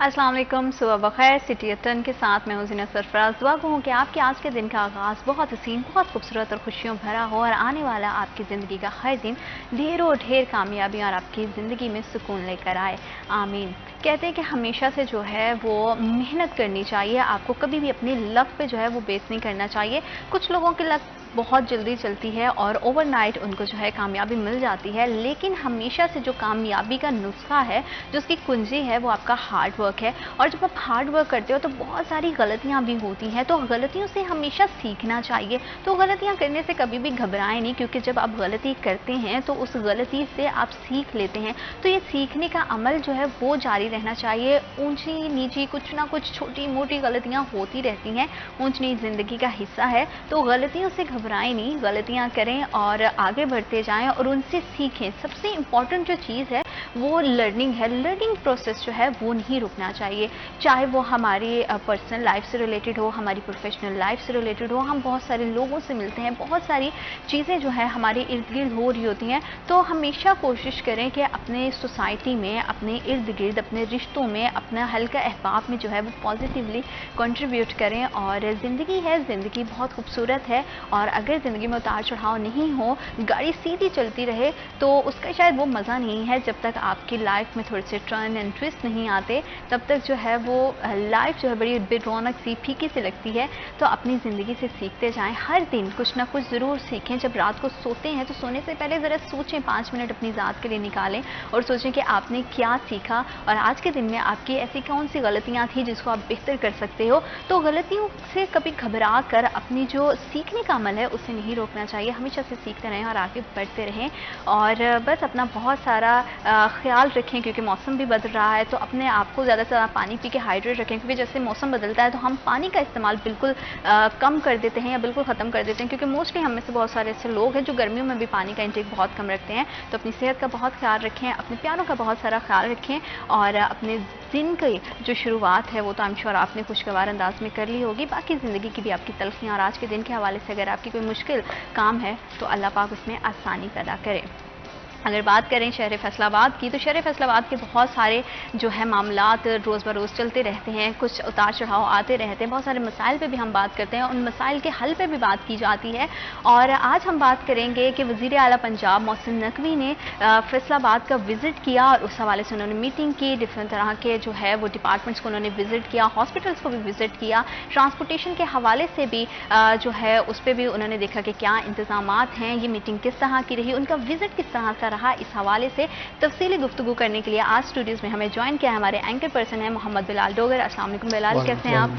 अस्सलाम वालेकुम, सुबह बखैर। सिटी टर्न के साथ मैं हूं ज़ीनत सरफराज। दुआ हूँ कि आपके आज के दिन का आगाज़ बहुत हसीन, बहुत खूबसूरत और खुशियों भरा हो और आने वाला आपकी ज़िंदगी का हर दिन ढेरों ढेर कामयाबी और आपकी ज़िंदगी में सुकून लेकर आए। आमीन। कहते हैं कि हमेशा से जो है वो मेहनत करनी चाहिए, आपको कभी भी अपनी लक पे जो है वो बेस नहीं करना चाहिए। कुछ लोगों की लक बहुत जल्दी चलती है और ओवरनाइट उनको जो है कामयाबी मिल जाती है, लेकिन हमेशा से जो कामयाबी का नुस्खा है, जो उसकी कुंजी है, वो आपका हार्ड वर्क है। और जब आप हार्ड वर्क करते हो तो बहुत सारी गलतियां भी होती हैं, तो गलतियों से हमेशा सीखना चाहिए। तो गलतियां करने से कभी भी घबराएं नहीं, क्योंकि जब आप गलती करते हैं तो उस गलती से आप सीख लेते हैं। तो ये सीखने का अमल जो है वो जारी रहना चाहिए। ऊंची नीची कुछ ना कुछ छोटी मोटी गलतियां होती रहती हैं, ऊंच नीच जिंदगी का हिस्सा है। तो गलतियों से घबराएं नहीं, गलतियां करें और आगे बढ़ते जाएं और उनसे सीखें। सबसे इम्पॉर्टेंट जो चीज़ है वो लर्निंग है। लर्निंग प्रोसेस जो है वो नहीं रुकना चाहिए, चाहे वो हमारी पर्सनल लाइफ से रिलेटेड हो, हमारी प्रोफेशनल लाइफ से रिलेटेड हो। हम बहुत सारे लोगों से मिलते हैं, बहुत सारी चीज़ें जो है हमारे इर्द गिर्द हो रही होती हैं। तो हमेशा कोशिश करें कि अपने सोसाइटी में, अपने इर्द गिर्द, अपने रिश्तों में, अपना हल्का अहबाब में जो है वो पॉजिटिवली कंट्रीब्यूट करें। और ज़िंदगी है, ज़िंदगी बहुत खूबसूरत है और अगर ज़िंदगी में उतार चढ़ाव नहीं हो, गाड़ी सीधी चलती रहे, तो उसका शायद वो मज़ा नहीं है। जब तक आपकी लाइफ में थोड़े से टर्न एंड ट्विस्ट नहीं आते, तब तक जो है वो लाइफ जो है बड़ी बेरौनक सी, फीकी सी लगती है। तो अपनी ज़िंदगी से सीखते जाएं, हर दिन कुछ ना कुछ ज़रूर सीखें। जब रात को सोते हैं तो सोने से पहले ज़रा सोचें, 5 मिनट अपनी ज़ात के लिए निकालें और सोचें कि आपने क्या सीखा और आज के दिन में आपकी ऐसी कौन सी गलतियाँ थी जिसको आप बेहतर कर सकते हो। तो गलतियों से कभी घबरा कर अपनी जो सीखने का अमल है उसे नहीं रोकना चाहिए, हमेशा से सीखते रहें और आगे बढ़ते रहें। और बस अपना बहुत सारा ख्याल रखें, क्योंकि मौसम भी बदल रहा है। तो अपने आप को ज़्यादा से ज़्यादा पानी पी के हाइड्रेट रखें, क्योंकि जैसे मौसम बदलता है तो हम पानी का इस्तेमाल बिल्कुल कम कर देते हैं या बिल्कुल ख़त्म कर देते हैं, क्योंकि मोस्टली हम में से बहुत सारे ऐसे लोग हैं जो गर्मियों में भी पानी का इंटेक बहुत कम रखते हैं। तो अपनी सेहत का बहुत ख्याल रखें, अपने प्यारों का बहुत सारा ख्याल रखें और अपने दिन की जो शुरुआत है वो तो आई एम श्योर आपने खुशगवार अंदाज में कर ली होगी। बाकी ज़िंदगी की भी आपकी तलखियाँ और आज के दिन के हवाले से अगर आपकी कोई मुश्किल काम है तो अल्लाह पाक उसमें आसानी पैदा करे। अगर बात करें शहर फैसलाबाद की, तो शहर फैसलाबाद के बहुत सारे जो है मामलात रोज़ बरोज़ चलते रहते हैं, कुछ उतार चढ़ाव आते रहते हैं। बहुत सारे मसाइल पे भी हम बात करते हैं, उन मसाइल के हल पे भी बात की जाती है। और आज हम बात करेंगे कि वज़ीर आला पंजाब मोहसिन नकवी ने फैसलाबाद का विज़िट किया और उस हवाले से उन्होंने मीटिंग की। डिफरेंट तरह के जो है वो डिपार्टमेंट्स को उन्होंने विज़िट किया, हॉस्पिटल्स को भी विज़िट किया, ट्रांसपोर्टेशन के हवाले से भी जो है उस पर भी उन्होंने देखा कि क्या इंतज़ामात हैं, ये मीटिंग किस तरह की रही, उनका विज़िट किस तरह का रहा। इस हवाले से तफसीली गुफ्तगू करने के लिए आज स्टूडियोज में हमें ज्वाइन किया है हमारे एंकर पर्सन है मोहम्मद बिलाल डोगर। अस्सलाम वालेकुम बिलाल, कैसे हैं आप?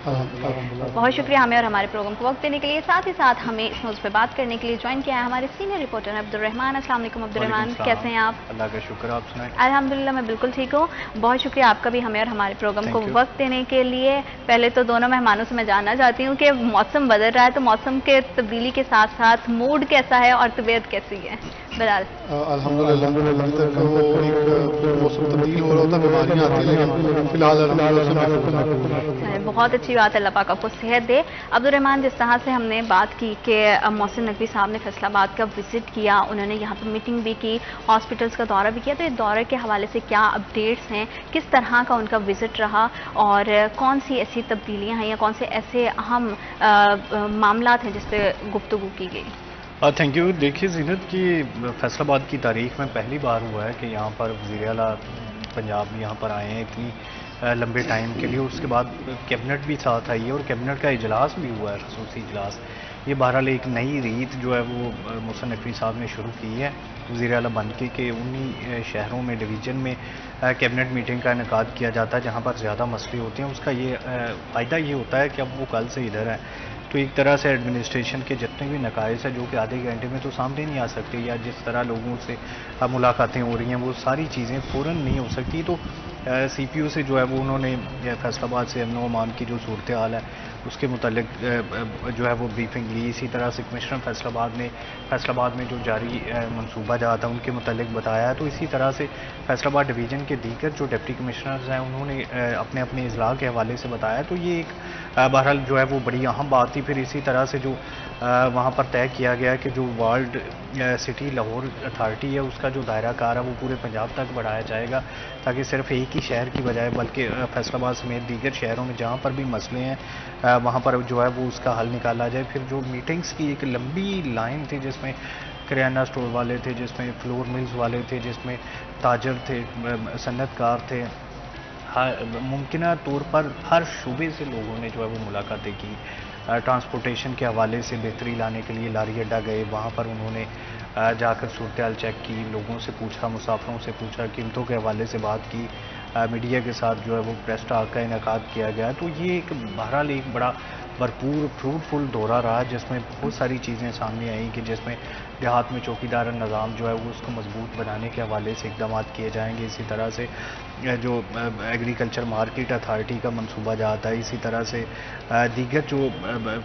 बहुत शुक्रिया हमें और हमारे प्रोग्राम को वक्त देने के लिए। साथ ही साथ हमें इस मौजूद पर बात करने के लिए ज्वाइन किया है हमारे सीनियर रिपोर्टर अब्दुर्रहमान। अस्सलाम वालेकुम अब्दुर्रहमान, कैसे हैं आप? अल्लाह का शुक्र, आप सुनाएं। अल्हम्दुलिल्लाह मैं बिल्कुल ठीक हूँ। बहुत शुक्रिया आपका भी हमें और हमारे प्रोग्राम को वक्त देने के लिए। पहले तो दोनों मेहमानों से मैं जानना चाहती हूँ कि मौसम बदल रहा है, तो मौसम के तब्दीली के साथ साथ मूड कैसा है और तबीयत कैसी है बिलाल? अल्हम्दुलिल्लाह तक वो एक मौसम तब्दील हो रहा था, बीमारियां आती हैं, लेकिन फिलहाल बहुत अच्छी बात है, अल्लाह पाक आपको सेहत दे। अब्दुर्रहमान, जिस तरह से हमने बात की कि मोहसिन नकवी साहब ने फैसलाबाद का विजिट किया, उन्होंने यहाँ पर मीटिंग भी की, हॉस्पिटल्स का दौरा भी किया, तो इस दौरे के हवाले से क्या अपडेट्स हैं, किस तरह का उनका विजिट रहा और कौन सी ऐसी तब्दीलियाँ हैं या कौन से ऐसे अहम मामला हैं जिस पर गुफ्तगू की गई? Thank you. देखिए ज़ीनत की फैसलाबाद की तारीख में पहली बार हुआ है कि यहाँ पर वज़ीर आला पंजाब यहाँ पर आए हैं इतनी लंबे टाइम के लिए। उसके बाद कैबिनेट भी साथ आई है और कैबिनेट का इजलास भी हुआ है, खसूसी इजलास। ये बहरहाल एक नई रीत जो है वो मोहसिन नकवी साहब ने शुरू की है वज़ीर आला बन के उन्हीं शहरों में, डिवीज़न में कैबिनेट मीटिंग का इनेकाद किया जाता है जहाँ पर ज़्यादा मसले होते हैं। उसका ये फ़ायदा ये होता है कि अब वो कल से इधर है, तो एक तरह से एडमिनिस्ट्रेशन के जितने भी नकाइस हैं जो कि आधे घंटे में तो सामने नहीं आ सकते, या जिस तरह लोगों से मुलाकातें हो रही हैं वो सारी चीज़ें फ़ौरन नहीं हो सकती। तो CPO से जो है वो उन्होंने फैसलाबाद से अमन व अमान की जो सूरत हाल है उसके मुतल्लिक जो है वो ब्रीफिंग ली। इसी तरह से कमिश्नर फैसलाबाद में जो जारी मनसूबा जहाँ था उनके मुतल्लिक बताया है। तो इसी तरह से फैसलाबाद डिवीज़न के दीगर जो डिप्टी कमिश्नर्स हैं उन्होंने अपने अपने इजलास के हवाले से बताया। तो ये एक बहरहाल जो है वो बड़ी अहम बात थी। फिर इसी तरह से जो वहाँ पर तय किया गया कि जो वर्ल्ड सिटी लाहौर अथॉरिटी है उसका जो दायरा कार है वो पूरे पंजाब तक बढ़ाया जाएगा, ताकि सिर्फ एक ही शहर की बजाय बल्कि फैसलाबाद समेत दीगर शहरों में जहाँ पर भी मसले हैं वहाँ पर जो है वो उसका हल निकाला जाए। फिर जो मीटिंग्स की एक लंबी लाइन थी जिसमें करियाना स्टोर वाले थे, जिसमें फ्लोर मिल्स वाले थे, जिसमें ताजर थे, सन्नतकार थे, मुमकिन तौर पर हर शूबे से लोगों ने जो है वो मुलाकातें की। ट्रांसपोर्टेशन के हवाले से बेहतरी लाने के लिए लारी अड्डा गए, वहाँ पर उन्होंने जाकर सूरत हाल चेक की, लोगों से पूछा, मुसाफरों से पूछा, कीमतों के हवाले से बात की, मीडिया के साथ जो है वो प्रेस टॉक का इनेकाद किया गया। तो ये एक बहरहाल एक बड़ा भरपूर फ्रूटफुल दौरा रहा जिसमें बहुत सारी चीज़ें सामने आई कि जिसमें देहात में चौकीदार निज़ाम जो है वो उसको मजबूत बनाने के हवाले से इकदाम किए जाएंगे। इसी तरह से जो एग्रीकल्चर मार्केट अथॉरिटी का मनसूबा जाता है, इसी तरह से दीगर जो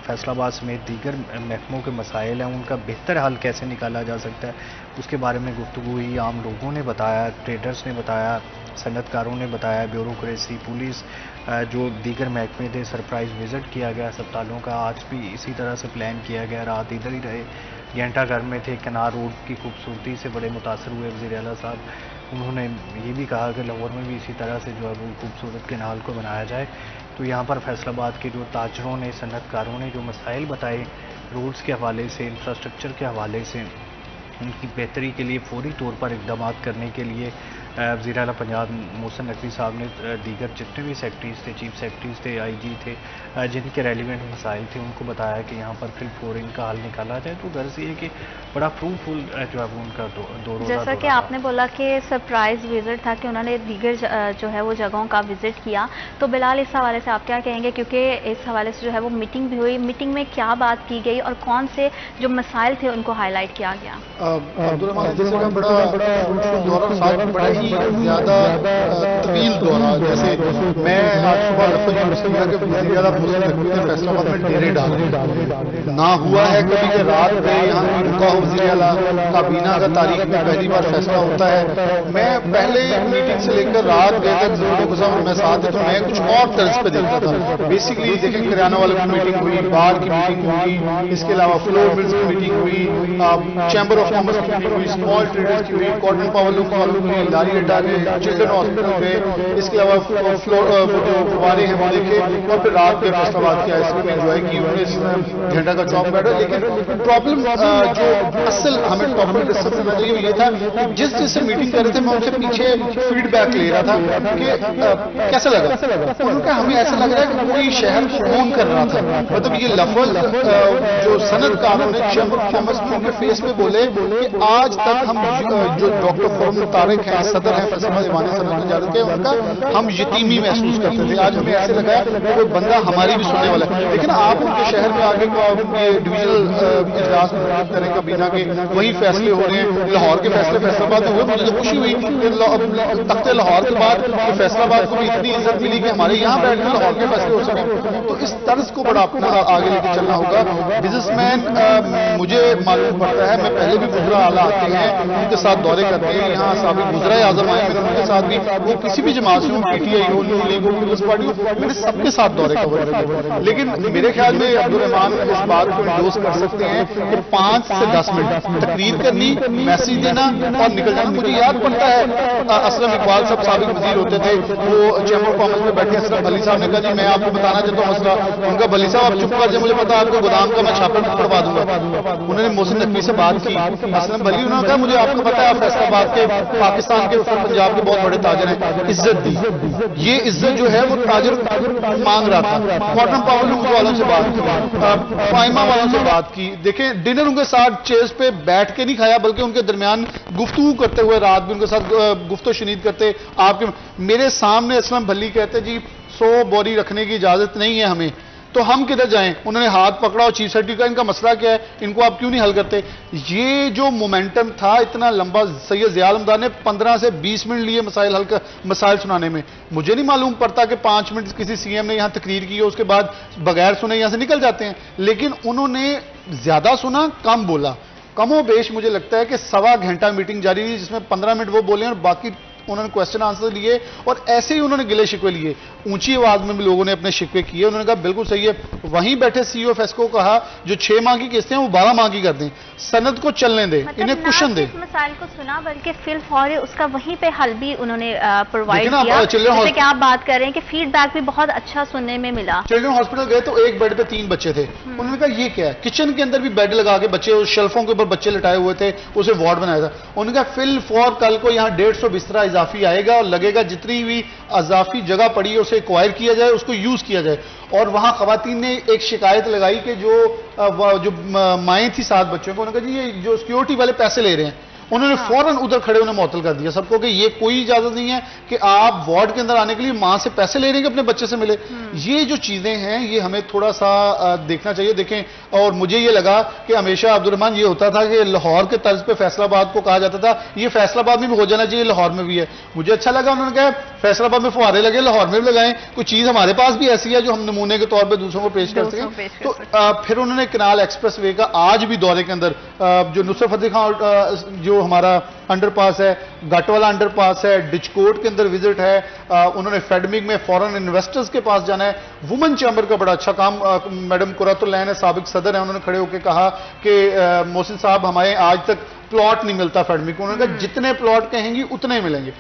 फैसलाबाद समेत दीगर महकमों के मसाइल हैं उनका बेहतर हल कैसे निकाला जा सकता है उसके बारे में गुफ्तगू हुई। आम लोगों ने बताया, ट्रेडर्स ने बताया, सनतकारों ने बताया, ब्यूरोक्रेसी, पुलिस, जो दीगर महकमे थे, सरप्राइज़ विज़िट किया गया अस्पतालों का। आज भी इसी तरह से प्लान किया गया, रात इधर ही रहे, घंटा घर में थे। कनार रोड की खूबसूरती से बड़े मुतासर हुए वज़ीर आला साहब। उन्होंने ये भी कहा कि लाहौर में भी इसी तरह से जो है वो खूबसूरत कैनाल को बनाया जाए। तो यहाँ पर फैसलाबाद के जो ताजरों ने, सनतकारों ने जो मसाइल बताए रोड्स के हवाले से, इंफ्रास्ट्रक्चर के हवाले से, उनकी बेहतरी के लिए फौरी तौर पर इकदाम करने के लिए वज़ीर आला पंजाब मोहसिन नकवी साहब ने दीगर जितने भी सेक्रेटरीज़ थे, चीफ सेक्रेटरीज़ थे, IG थे, जिनके रेलिवेंट मसाइल थे उनको बताया कि यहाँ पर फिल फॉर इनका हल निकाला जाए। तो गर्ज ये कि बड़ा फ्रूटफुल जो है वो उनका दौरा। जैसा कि आपने बोला कि सरप्राइज़ विज़िट था कि उन्होंने दीगर जो है वो जगहों का विज़िट किया, तो बिलाल इस हवाले से आप क्या कहेंगे, क्योंकि इस हवाले से जो है वो मीटिंग भी हुई, मीटिंग में क्या बात की गई और कौन से जो मसाइल थे उनको हाईलाइट किया गया? बड़ा ही ज्यादा तवील दौरा, जैसे मैं आज सुबह लफ्ज़ यूज़ किया कि वज़ीर आला मोहसिन नकवी ने फैसलाबाद में डेरे डाले ना हुआ है कभी कि रात में यहाँ कोई रुका हो वज़ीर आला। काबीना का तारीख में पहली बार फैसला होता है। मैं पहले मीटिंग से लेकर रात गए तक लोगों के साथ मैं साथ तो मैं कुछ और तर्ज पे देखता था। बेसिकली देखें, किराना वालों की मीटिंग हुई, बार की मीटिंग हुई, इसके अलावा फ्लोर मिल्स की मीटिंग हुई, चैम्बर ऑफ कॉमर्स की मीटिंग हुई, स्मॉल ट्रेडर्स की हुई, कॉटन पावर वालों की, लारी अड्डा के, चिल्ड्रन हॉस्पिटल पे, इसके अलावा फ्लोर जो फवारे हैं वो देखे, और फिर रात में फैसलाबाद की आइसक्रीम एंजॉय की। उन्हें घंटा का चौक बैठा। लेकिन प्रॉब्लम जो असल हमें टॉपिक डिस्कस करना चाहिए ये था कि जिस जिससे मीटिंग कर रहे थे मैं उनसे पीछे फीडबैक ले रहा था कि कैसा लगा। उन्होंने कहा हमें ऐसा लग रहा है कि पूरी शहर को ओन कर रहा था। मतलब ये लफ्ज जो सनतकारों ने चैम्बर ऑफ कॉमर्स में उनके फेस पे बोले कि आज तक हम जो डॉक्टर फॉर्म तारिक हैं, सदर हैं फैसलाबाद ईवान सनत तजारत के, उनका हम यतीमी महसूस करते थे। आज हमें ऐसे लगा कि कोई बंदा हमारी भी सुनने वाला है। लेकिन आप उनके शहर में आगे डिविजनल इजलास करें काबीना के, वही फैसले हो रहे हैं। लाहौर के फैसले फैसलाबाद में हुए, मुझे तो खुशी हुई कि तख्ते लाहौर के बाद फैसलाबाद को भी इतनी इज्जत मिली कि हमारे यहाँ बैठ कर लाहौर के फैसले हो सके। तो इस तर्ज को बड़ा अपना आगे लेकर चलना होगा। बिजनेसमैन मुझे मालूम पड़ता है, मैं पहले भी गुजरा आला आते हैं, उनके साथ दौरे करते हैं। यहाँ साबिक गुजरा आजम आए, मैंने उनके साथ भी, वो किसी भी जमात से हो, PTI हो, नून लीग हो, पीपल्स पार्टी हो, मैंने सबके साथ दौरे कवर किए। लेकिन मेरे ख्याल में अब्दुल रहमान इस बात को इंडोर्स कर सकते हैं कि 5 से 10 मिनट तकरीर करनी, मैसेज देना और निकल जाना। मुझे याद पड़ता है असलम इकबाल साहब साबिक वजीर होते थे, वो चैम्बर ऑफ कॉमर्स में बैठे असलम भली साहब ने कहा जी मैं आपको बताना चाहता हूँ मसला। उनका भली साहब आप चुप कर जाए, मुझे पता आपको गोदाम का मैं छापा पढ़वा दूंगा। उन्होंने मोहसिन नकवी से बात की, असलम भली उन्होंने कहा मुझे आपको पता है आप फैसलाबाद के, पाकिस्तान के, उत्तर पंजाब के बहुत बड़े ताजर हैं, इज्जत दी। ये इज्जत जो है वो ताजर मांग रहा था। कॉटन पावर वालों से बात की, फाइमा वालों से बात की। देखें डिनर उनके साथ चेयर्स पे बैठ के नहीं खाया, बल्कि उनके दरमियान गुफ्तगू करते हुए रात भी उनके साथ गुफ्तो शनीद करते। आपके मेरे सामने असलम भली कहते जी 100 बोरी रखने की इजाजत नहीं है हमें, तो हम किधर जाएं। उन्होंने हाथ पकड़ा और चीफ सेक्रेटरी का इनका मसला क्या है, इनको आप क्यों नहीं हल करते। ये जो मोमेंटम था इतना लंबा, सैयद ज़िया आलमदार ने 15 से 20 मिनट लिए मसाइल सुनाने में। मुझे नहीं मालूम पड़ता कि 5 मिनट किसी CM ने यहां तकरीर की हो, उसके बाद बगैर सुने यहां से निकल जाते हैं। लेकिन उन्होंने ज्यादा सुना, कम बोला। कमोबेश मुझे लगता है कि 1.25 घंटा मीटिंग जारी रही, जिसमें 15 मिनट वो बोले और बाकी उन्होंने क्वेश्चन आंसर लिए और ऐसे ही उन्होंने गिले शिकवे लिए। ऊंची आवाज में भी लोगों ने अपने शिकवे किए। उन्होंने कहा बिल्कुल सही है। वहीं बैठे सीईओ फेस्को को कहा जो 6 माह की किस्तें हैं वो 12 माह की कर दें, सनद को चलने दें, मतलब इन्हें कुशन दें। मसाइल को सुना बल्कि फिल फौरी उसका वहीं पे हल भी उन्होंने प्रोवाइड किया। जैसे कि आप बात कर रहे हैं कि फीडबैक भी बहुत अच्छा सुनने में मिला। चिल्ड्रन हॉस्पिटल गए तो एक बेड पे 3 बच्चे थे। उन्होंने कहा ये क्या है, किचन के अंदर भी बेड लगा के बच्चे उस शेल्फों के ऊपर बच्चे लटाए हुए थे, उसे वार्ड बनाया था। उन्होंने कहा फिल फॉर कल को यहाँ 150 बिस्तरा इजाफी आएगा और लगेगा जितनी भी इजाफी जगह पड़ी है उसे एक्वायर किया जाए, उसको यूज किया जाए। और वहां खवातीन ने एक शिकायत लगाई कि जो माएँ थी 7 बच्चों को, उन्होंने कहा जी ये जो सिक्योरिटी वाले पैसे ले रहे हैं। उन्होंने फौरन उधर खड़े उन्हें मुअत्तल कर दिया सबको कि ये कोई इजाजत नहीं है कि आप वार्ड के अंदर आने के लिए मां से पैसे ले रहे हैं कि अपने बच्चे से मिले। ये जो चीजें हैं ये हमें थोड़ा सा देखना चाहिए। देखें, और मुझे ये लगा कि हमेशा अब्दुर्रहमान ये होता था कि लाहौर के तर्ज पे फैसलाबाद को कहा जाता था ये फैसलाबाद में भी हो जाना चाहिए, लाहौर में भी है। मुझे अच्छा लगा उन्होंने कहा फैसलाबाद में फुहारे लगे, लाहौर में भी लगाएं, कोई चीज हमारे पास भी ऐसी है जो हम नमूने के तौर पर दूसरों को पेश कर सकें। तो फिर उन्होंने कनाल एक्सप्रेस वे का आज भी दौरे के अंदर जो नुसरत फतेह खान जो हमारा अंडरपास है, गटवाला अंडरपास है, डिचकोट के अंदर विजिट है, उन्होंने फेडमिक में फॉरेन इन्वेस्टर्स के पास जाना है। वुमेन चैम्बर का बड़ा अच्छा काम मैडम कुरातुल्लैन है, साबिक सदर है, उन्होंने खड़े होकर कहा कि मोहसिन साहब हमारे आज तक प्लॉट नहीं मिलता फेडमिक को। उन्होंने कहा जितने प्लॉट कहेंगी उतने मिलेंगे।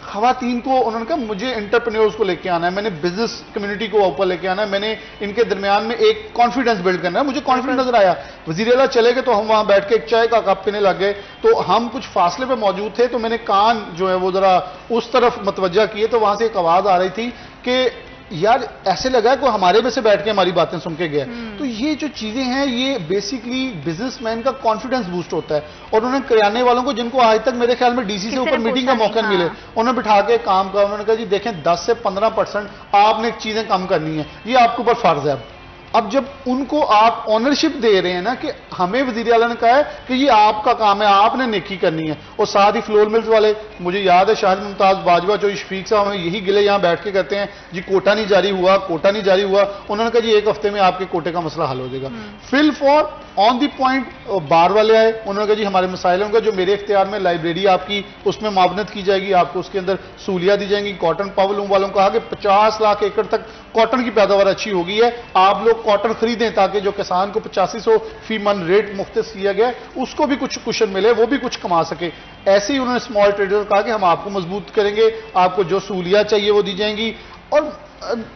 खवातीन को उन्होंने कहा मुझे एंटरप्रेन्योर्स को लेके आना है, मैंने बिजनेस कम्युनिटी को ऊपर लेके आना है, मैंने इनके दरमियान में एक कॉन्फिडेंस बिल्ड करना है। मुझे कॉन्फिडेंस नजर आया। वजीर आला चले गए तो हम वहां बैठ के एक चाय का कप पीने लग गए, तो हम कुछ फासले पे मौजूद थे, तो मैंने कान जो है वो जरा उस तरफ मतवज्जा किए, तो वहां से एक आवाज आ रही थी कि यार ऐसे लगा कि हमारे में से बैठ के हमारी बातें सुन के गया। तो ये जो चीजें हैं ये बेसिकली बिजनेसमैन का कॉन्फिडेंस बूस्ट होता है। और उन्होंने किराने वालों को जिनको आज तक मेरे ख्याल में डीसी से ऊपर मीटिंग का मौका मिले, उन्होंने बिठा के काम का उन्होंने कहा जी देखें 10 से 15% आपने चीजें कम करनी है, ये आपके ऊपर फर्ज है। अब जब उनको आप ऑनरशिप दे रहे हैं ना कि हमें वजीर आला ने कहा है कि ये आपका काम है, आपने नेकी करनी है। और साथ ही फ्लोर मिल्स वाले, मुझे याद है शाहिद मुमताज बाजवा जो शफीक साहब हमें यही गिले यहां बैठ के कहते हैं जी कोटा नहीं जारी हुआ, कोटा नहीं जारी हुआ। उन्होंने कहा जी 1 हफ्ते में आपके कोटे का मसला हल हो जाएगा। Fill for on the point बार वाले आए, उन्होंने कहा जी हमारे मसाइल होंगे, जो मेरे इख्तियार में लाइब्रेरी आपकी उसमें मावनत की जाएगी, आपको उसके अंदर सहूलियात दी जाएंगी। कॉटन पावलूम वालों को कहा कि 50 लाख एकड़ तक कॉटन की पैदावार अच्छी हो गई है, आप लोग कॉटन खरीदें ताकि जो किसान को 8500 फी मन रेट मुख्तस किया गया उसको भी कुछ कुशन मिले, वो भी कुछ कमा सके। ऐसे ही उन्होंने स्मॉल ट्रेडर कहा कि हम आपको मजबूत करेंगे, आपको जो सहूलियात चाहिए वो दी जाएंगी। और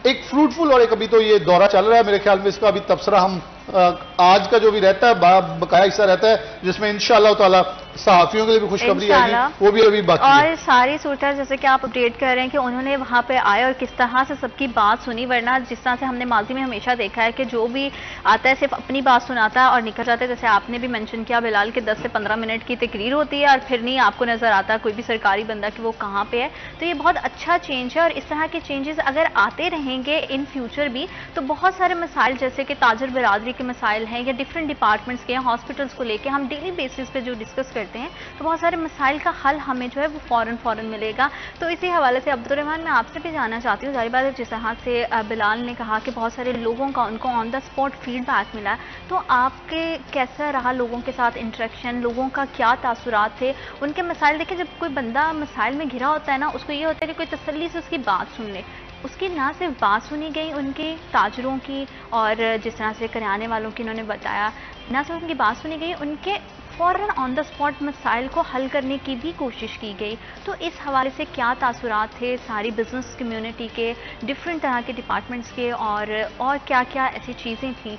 एक फ्रूटफुल, और एक अभी तो ये दौरा चल रहा है मेरे ख्याल में इसका अभी तबसरा हम आज का जो भी रहता है बकाया हिस्सा रहता है जिसमें इंशाअल्लाह ताला सहाफियों के लिए भी खुशखबरी आएगी, वो भी अभी बाकी और है। सारी सूरत जैसे कि आप अपडेट कर रहे हैं कि उन्होंने वहां पे आए और किस तरह से सबकी बात सुनी, वरना जिस तरह से हमने माजी में हमेशा देखा है कि जो भी आता है सिर्फ अपनी बात सुनाता है और निकल जाता है। जैसे आपने भी मेंशन किया बिलाल के 10 से 15 मिनट की तकरीर होती है और फिर नहीं आपको नजर आता कोई भी सरकारी बंदा कि वो कहाँ पे है। तो ये बहुत अच्छा चेंज है और इस तरह के चेंजेस अगर आते रहेंगे इन फ्यूचर भी तो बहुत सारे मसाइल जैसे कि ताजर बिरादरी के मसाइल हैं या डिफरेंट डिपार्टमेंट्स के हॉस्पिटल्स को लेके हम डेली बेसिस पे जो डिस्कस करते हैं तो बहुत सारे मसाइल का हल हमें जो है वो फौरन मिलेगा। तो इसी हवाले से अब्दुर्रहमान मैं आपसे भी जानना चाहती हूँ, जाहिर बात है जिस तरह से बिलाल ने कहा कि बहुत सारे लोगों का उनको ऑन द स्पॉट फीडबैक मिला, तो आपके कैसा रहा लोगों के साथ इंटरेक्शन, लोगों का क्या तासुरात थे, उनके मसाइल? देखिए जब कोई बंदा मसाइल में घिरा होता है ना उसको ये होता है कि कोई तसल्ली से उसकी बात सुन ले। उसकी ना सिर्फ बात सुनी गई उनके ताजरों की और जिस तरह से करियाने वालों की उन्होंने बताया, ना सिर्फ उनकी बात सुनी गई, उनके फ़ौरन ऑन द स्पॉट मसाइल को हल करने की भी कोशिश की गई। तो इस हवाले से क्या तासुरात थे सारी बिजनेस कम्युनिटी के, डिफरेंट तरह के डिपार्टमेंट्स के, और क्या क्या ऐसी चीज़ें थी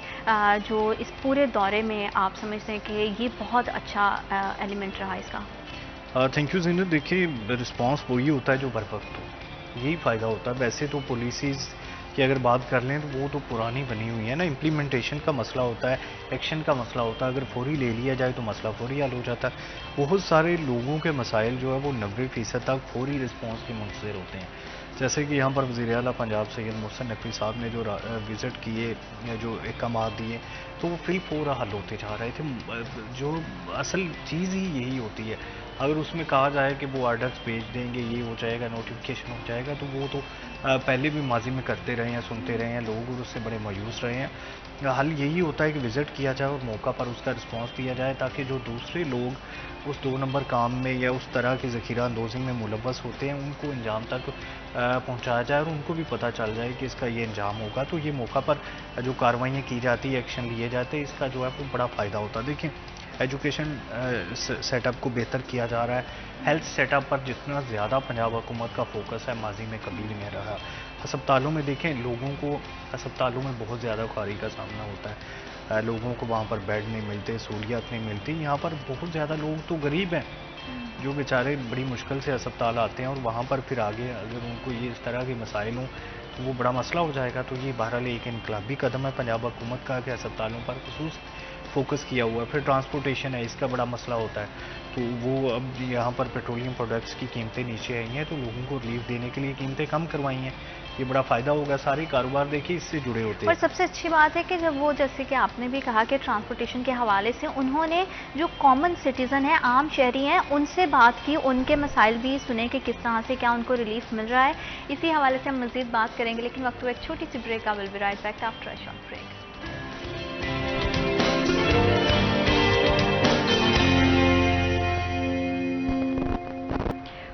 जो इस पूरे दौरे में आप समझते हैं कि ये बहुत अच्छा एलिमेंट रहा इसका? थैंक यू ज़ीनत। देखिए रिस्पांस वही होता है जो बर वक्त हो, यही फ़ायदा होता है। वैसे तो पॉलिसीज़ की अगर बात कर लें तो वो तो पुरानी बनी हुई है ना, इम्प्लीमेंटेशन का मसला होता है, एक्शन का मसला होता है। अगर फौरी ले लिया जाए तो मसला फौरी हल हो जाता है। बहुत सारे लोगों के मसाइल जो है वो 90% तक फौरी रिस्पांस के मुंतज़िर होते हैं। जैसे कि यहाँ पर वज़ीर आला पंजाब सैयद मोहसिन नकवी साहब ने जो विज़िट किए, जो अहकामात दिए, तो वो फिल फौर हल होते जा रहे थे। जो असल चीज़ ही यही होती है। अगर उसमें कहा जाए कि वो ऑर्डर्स भेज देंगे, ये हो जाएगा, नोटिफिकेशन हो जाएगा, तो वो तो पहले भी माजी में करते रहे हैं, सुनते रहे हैं लोग और उससे बड़े मायूस रहे हैं। हल यही होता है कि विज़िट किया जाए और मौका पर उसका रिस्पांस दिया जाए, ताकि जो दूसरे लोग उस 2 नंबर काम में या उस तरह की ज़ख़ीरा अंदोज़ी में मुलव्वस होते हैं उनको अंजाम तक पहुंचाया जाए और उनको भी पता चल जाए कि इसका ये अंजाम होगा। तो ये मौका पर जो कार्रवाइयाँ की जाती है, एक्शन लिए जाते हैं, इसका जो है वो बड़ा फ़ायदा होता है। देखिए, एजुकेशन सेटअप को बेहतर किया जा रहा है। हेल्थ सेटअप पर जितना ज़्यादा पंजाब हुकूमत का फोकस है, माजी में कभी भी नहीं रहा। अस्पतालों में देखें, लोगों को अस्पतालों में बहुत ज़्यादा ख्वारी का सामना होता है। लोगों को वहाँ पर बेड नहीं मिलते, सहूलियत नहीं मिलती। यहाँ पर बहुत ज़्यादा लोग तो गरीब हैं जो बेचारे बड़ी मुश्किल से अस्पताल आते हैं और वहाँ पर फिर आगे अगर उनको ये इस तरह के मसाइल हों तो वो बड़ा मसला हो जाएगा। तो ये बहरहाल एक इनकलाबी कदम है पंजाब हुकूमत का कि अस्पतालों पर खुसूस फोकस किया हुआ है। फिर ट्रांसपोर्टेशन है, इसका बड़ा मसला होता है। तो वो अब यहाँ पर पेट्रोलियम प्रोडक्ट्स की कीमतें नीचे आई हैं तो लोगों को रिलीफ देने के लिए कीमतें कम करवाई हैं। ये बड़ा फ़ायदा होगा। सारे कारोबार देखिए इससे जुड़े होते हैं। और सबसे अच्छी बात है कि जब वो, जैसे कि आपने भी कहा कि ट्रांसपोर्टेशन के हवाले से उन्होंने जो कॉमन सिटीज़न है, आम शहरी हैं, उनसे बात की, उनके मसाइल भी सुने कि किस तरह से क्या उनको रिलीफ मिल रहा है। इसी हवाले से हम मज़ीद बात करेंगे, लेकिन वक्त हुआ एक छोटी सी ब्रेक का। Will be right back after a short break.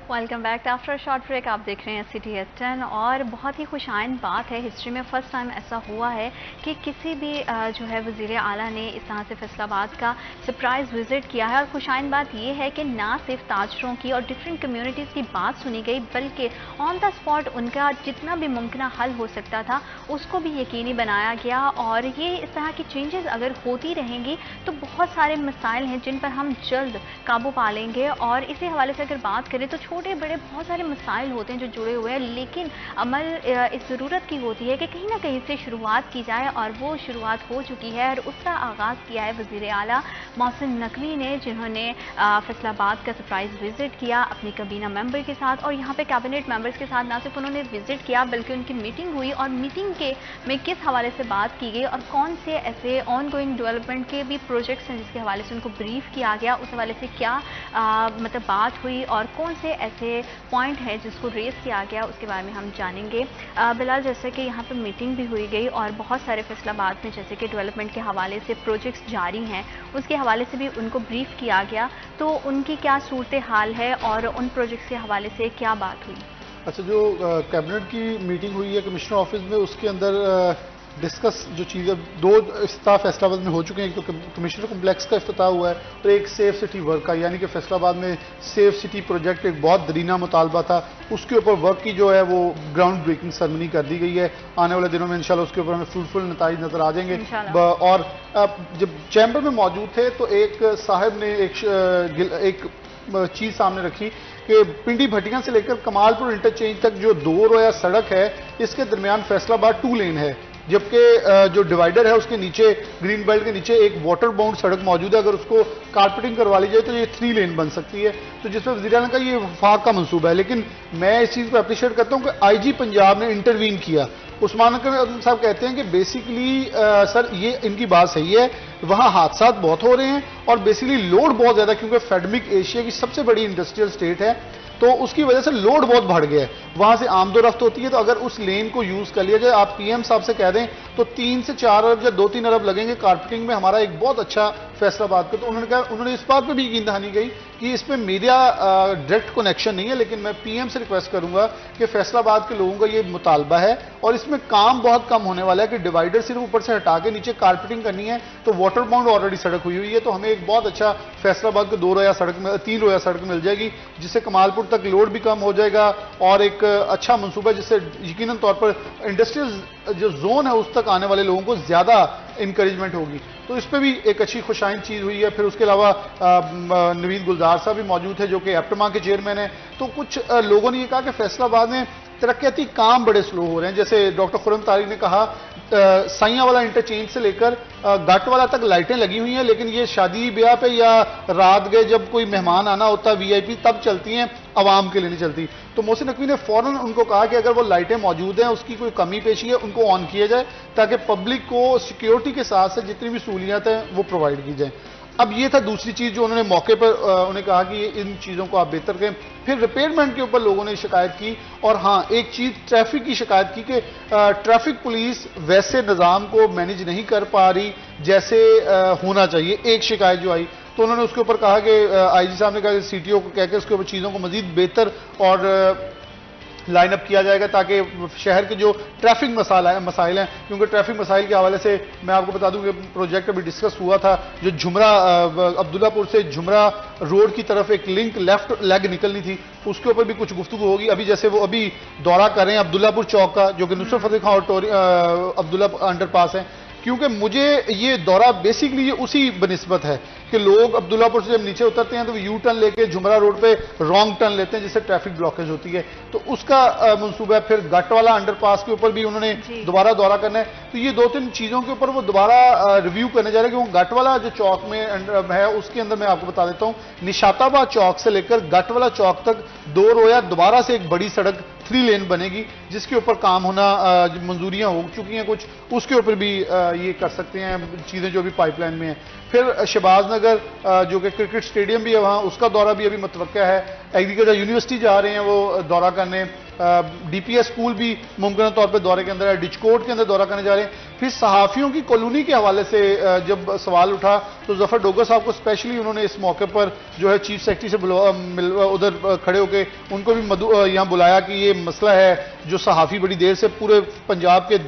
Welcome back after short break. आप देख रहे हैं CTS10 और बहुत ही खुशाइन बात है, हिस्ट्री में फ़र्स्ट टाइम ऐसा हुआ है कि किसी भी जो है वज़ीर आला ने इस तरह से फैसलाबाद का सरप्राइज़ विज़िट किया है। और खुशाइन बात यह है कि ना सिर्फ ताजरों की और डिफरेंट कम्युनिटीज़ की बात सुनी गई, बल्कि ऑन द स्पॉट उनका जितना भी मुमकिन हल हो सकता था उसको भी यकीनी बनाया गया। और ये इस तरह की चेंजेस अगर होती रहेंगी तो बहुत सारे मसाइल हैं जिन पर हम जल्द काबू पा लेंगे। और इसी हवाले से अगर बात करें तो छोटे बड़े बहुत सारे मसाइल होते हैं जो जुड़े हुए हैं, लेकिन अमल इस ज़रूरत की होती है कि कहीं ना कहीं से शुरुआत की जाए। और वो शुरुआत हो चुकी है और उसका आगाज़ किया है वज़ीर आला मोहसिन नकवी ने, जिन्होंने फैसलाबाद का सरप्राइज़ विज़िट किया अपनी कबीना मेंबर के साथ। और यहाँ पे कैबिनेट मेंबर्स के साथ ना सिर्फ उन्होंने विज़िट किया बल्कि उनकी मीटिंग हुई और मीटिंग के में किस हवाले से बात की गई और कौन से ऐसे ऑन गोइंग डेवलपमेंट के भी प्रोजेक्ट्स हैं जिसके हवाले से उनको ब्रीफ किया गया, उस हवाले से क्या मतलब बात हुई और कौन से ऐसे पॉइंट है जिसको रेस किया गया, उसके बारे में हम जानेंगे। बिलाल, जैसे कि यहाँ पे मीटिंग भी हुई गई और बहुत सारे फैसलाबाद में जैसे कि डेवलपमेंट के हवाले से प्रोजेक्ट्स जारी हैं, उसके हवाले से भी उनको ब्रीफ किया गया, तो उनकी क्या सूरत हाल है और उन प्रोजेक्ट्स के हवाले से क्या बात हुई? अच्छा, जो कैबिनेट की मीटिंग हुई है कमिश्नर ऑफिस में, उसके अंदर डिस्कस जो चीज़ें 2 इफ्तिताह फैसलाबाद में हो चुके हैं। एक तो कमिश्नर कम्प्लेक्स का इफ्तिताह हुआ है और एक सेफ सिटी वर्क का, यानी कि फैसलाबाद में सेफ सिटी प्रोजेक्ट एक बहुत दरीना मुतालबा था, उसके ऊपर वर्क की जो है वो ग्राउंड ब्रेकिंग सेरेमनी कर दी गई है। आने वाले दिनों में इंशाल्लाह उसके ऊपर हमें फ्रूटफुल नताइज नजर आ जाएंगे। और जब चैम्बर में मौजूद थे तो एक साहब ने एक चीज़ सामने रखी कि पिंडी भटियां से लेकर कमालपुर इंटरचेंज तक जो 2 रोया सड़क है, इसके दरमियान फैसलाबाद 2 लेन है, जबकि जो डिवाइडर है उसके नीचे ग्रीन बेल्ट के नीचे एक वाटर बाउंड सड़क मौजूद है। अगर उसको कारपेटिंग करवा ली जाए तो ये 3 लेन बन सकती है। तो जिसमें वज़ीर आला का ये वफाक का मंसूबा है। लेकिन मैं इस चीज़ को अप्रिशिएट करता हूँ कि IG पंजाब ने इंटरवीन किया। उस्मान अकरम साहब कहते हैं कि बेसिकली सर ये इनकी बात सही है, वहाँ हादसा बहुत हो रहे हैं और बेसिकली लोड बहुत ज़्यादा, क्योंकि फेडमिक एशिया की सबसे बड़ी इंडस्ट्रियल स्टेट है तो उसकी वजह से लोड बहुत बढ़ गया है, वहां से आमदोरफ्त होती है। तो अगर उस लेन को यूज कर लिया जाए, आप PM साहब से कह दें तो 3 से 4 अरब या 2-3 अरब लगेंगे कारपेटिंग में, हमारा एक बहुत अच्छा फैसलाबाद का। तो उन्होंने कहा, उन्होंने इस बात पे भी यकीन दहानी गई कि इसमें मीडिया डायरेक्ट कनेक्शन नहीं है, लेकिन मैं PM से रिक्वेस्ट करूंगा कि फैसलाबाद के लोगों का ये मुतालबा है और इसमें काम बहुत कम होने वाला है कि डिवाइडर सिर्फ ऊपर से हटा के नीचे कारपेटिंग करनी है। तो वाटर बाउंड ऑलरेडी सड़क हुई है, तो हमें एक बहुत अच्छा फैसलाबाद को 2 रोया सड़क में 3 रोया सड़क मिल जाएगी, जिससे कमालपुर तक लोड भी कम हो जाएगा और एक अच्छा मंसूबा है जिससे यकीनन तौर पर इंडस्ट्रियल जो जोन है उस तक आने वाले लोगों को ज्यादा इंकरेजमेंट होगी। तो इस पर भी एक अच्छी खुशाइन चीज हुई है। फिर उसके अलावा नवीद गुलजार साहब भी मौजूद है जो कि एप्टमा के चेयरमैन है। तो कुछ लोगों ने ये कहा कि फैसलाबाद में तरक्याती काम बड़े स्लो हो रहे हैं। जैसे डॉक्टर खुर्रम तारिक ने कहा, साइयां वाला इंटरचेंज से लेकर घाट वाला तक लाइटें लगी हुई हैं, लेकिन ये शादी ब्याह पे या रात गए जब कोई मेहमान आना होता है VIP तब चलती हैं, आवाम के लिए नहीं चलती। तो मोहसिन नकवी ने फौरन उनको कहा कि अगर वो लाइटें मौजूद हैं, उसकी कोई कमी पेशी है, उनको ऑन किया जाए ताकि पब्लिक को सिक्योरिटी के साथ साथ जितनी भी सहूलियत हैं वो प्रोवाइड की जाए। अब ये था दूसरी चीज जो उन्होंने मौके पर उन्हें कहा कि इन चीजों को आप बेहतर करें। फिर रिपेयरमेंट के ऊपर लोगों ने शिकायत की, और हाँ एक चीज ट्रैफिक की शिकायत की कि ट्रैफिक पुलिस वैसे निज़ाम को मैनेज नहीं कर पा रही जैसे होना चाहिए, एक शिकायत जो आई। तो उन्होंने उसके ऊपर कहा कि आईजी साहब ने कहा कि सीटीओ को कहकर उसके ऊपर चीज़ों को मजीद बेहतर और लाइन अप किया जाएगा, ताकि शहर के जो ट्रैफिक मसाइल हैं, क्योंकि ट्रैफिक मसाइल के हवाले से मैं आपको बता दूं कि प्रोजेक्ट अभी डिस्कस हुआ था, जो झुमरा अब्दुल्लापुर से झुमरा रोड की तरफ एक लिंक लेफ्ट लेग निकलनी थी, उसके ऊपर भी कुछ गुफ्तगू होगी। अभी जैसे वो अभी दौरा कर रहे हैं अब्दुल्लापुर चौक का, जो कि नुसरत फतेह खां और अब्दुल्ला अंडरपास है, क्योंकि मुझे ये दौरा बेसिकली ये उसी बनिस्बत है कि लोग अब्दुल्लापुर से जब नीचे उतरते हैं तो यू टर्न लेके झुमरा रोड पे रॉन्ग टर्न लेते हैं, जिससे ट्रैफिक ब्लॉकेज होती है। तो उसका मंसूबा है। फिर गट वाला अंडरपास के ऊपर भी उन्होंने दोबारा दौरा करना है। तो ये 2-3 चीजों के ऊपर वो दोबारा रिव्यू करने जा रहे हैं, कि वो गट वाला जो चौक में है उसके अंदर मैं आपको बता देता हूं, निशाताबाद चौक से लेकर गट वाला चौक तक 2 रोया दोबारा से एक बड़ी सड़क 3 लेन बनेगी, जिसके ऊपर काम होना मंजूरियां हो चुकी हैं कुछ, उसके ऊपर भी ये कर सकते हैं चीजें जो भी पाइपलाइन में है। फिर शहबाज नगर जो कि क्रिकेट स्टेडियम भी है, वहां उसका दौरा भी अभी मुतवक्का है। एग्रीकल्चर यूनिवर्सिटी जा रहे हैं वो दौरा करने, डीपीएस स्कूल भी मुमकिन तौर पर दौरे के अंदर है, डिचकोट के अंदर दौरा करने जा रहे हैं। फिर सहाफियों की कॉलोनी के हवाले से जब सवाल उठा तो जफर डोगर साहब को स्पेशली उन्होंने इस मौके पर जो है चीफ सेक्रेटरी से उधर खड़े होकर उनको भी यहाँ बुलाया कि ये मसला है जो सहाफी बड़ी देर से पूरे पंजाब के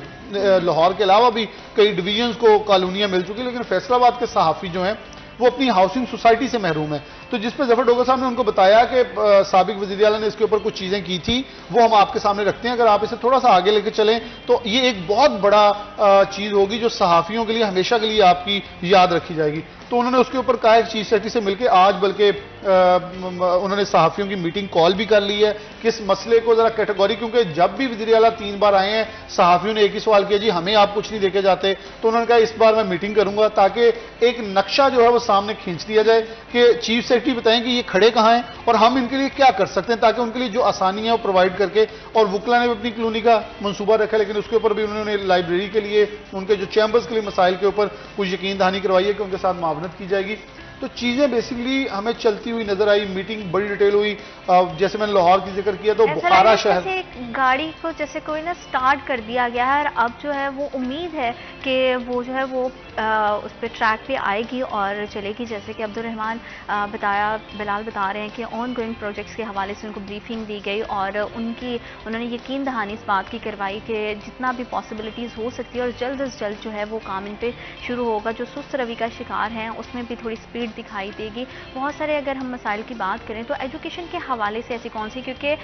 लाहौर के अलावा भी कई डिवीजन्स को कॉलोनियां मिल चुकी, लेकिन फैसलाबाद के सहाफी जो हैं वो अपनी हाउसिंग सोसाइटी से महरूम है। तो जिस पर जफर डोगर साहब ने उनको बताया कि साबिक वज़ीर आला ने इसके ऊपर कुछ चीजें की थी, वो हम आपके सामने रखते हैं, अगर आप इसे थोड़ा सा आगे लेकर चलें तो ये एक बहुत बड़ा चीज होगी जो सहाफियों के लिए हमेशा के लिए आपकी याद रखी जाएगी। तो उन्होंने उसके ऊपर कहा चीफ सेक्रेटरी से मिलकर आज, बल्कि उन्होंने सहाफियों की मीटिंग कॉल भी कर ली है कि इस मसले को जरा कैटेगरी, क्योंकि जब भी वज़ीर आला 3 बार आए हैं सहाफियों ने एक ही सवाल किया, जी हमें आप कुछ नहीं देके जाते। तो उन्होंने कहा इस बार मैं मीटिंग करूंगा ताकि एक नक्शा जो है वो सामने खींच दिया जाए कि चीफ सेक्रेटरी बताएं कि ये खड़े कहाँ हैं और हम इनके लिए क्या कर सकते हैं, ताकि उनके लिए जो आसानी है वो प्रोवाइड करके। और वुकला ने भी अपनी कॉलोनी का मंसूबा रखा, लेकिन उसके ऊपर भी उन्होंने लाइब्रेरी के लिए, उनके जो चैम्बर्स के लिए मसाइल के ऊपर कुछ यकीन दहानी करवाई है कि उनके साथ मावनत की जाएगी। तो चीजें बेसिकली हमें चलती हुई नजर आई। मीटिंग बड़ी डिटेल हुई, जैसे मैंने लाहौर की जिक्र किया तो बुखारा शहर गाड़ी को जैसे कोई ना स्टार्ट कर दिया गया है, और अब जो है वो उम्मीद है कि वो जो है वो उस पर ट्रैक पे आएगी और चलेगी। जैसे कि अब्दुल रहमान बिलाल बता रहे हैं कि ऑन गोइंग प्रोजेक्ट्स के हवाले से उनको ब्रीफिंग दी गई और उन्होंने यकीन दहानी इस बात की करवाई कि जितना भी पॉसिबिलिटीज़ हो सकती है और जल्द अज जल्द जो है वो काम इन पे शुरू होगा। जो सुस्त रवि का शिकार हैं उसमें भी थोड़ी स्पीड दिखाई देगी। बहुत सारे अगर हम मसाइल की बात करें तो एजुकेशन के हवाले से ऐसी कौन सी, क्योंकि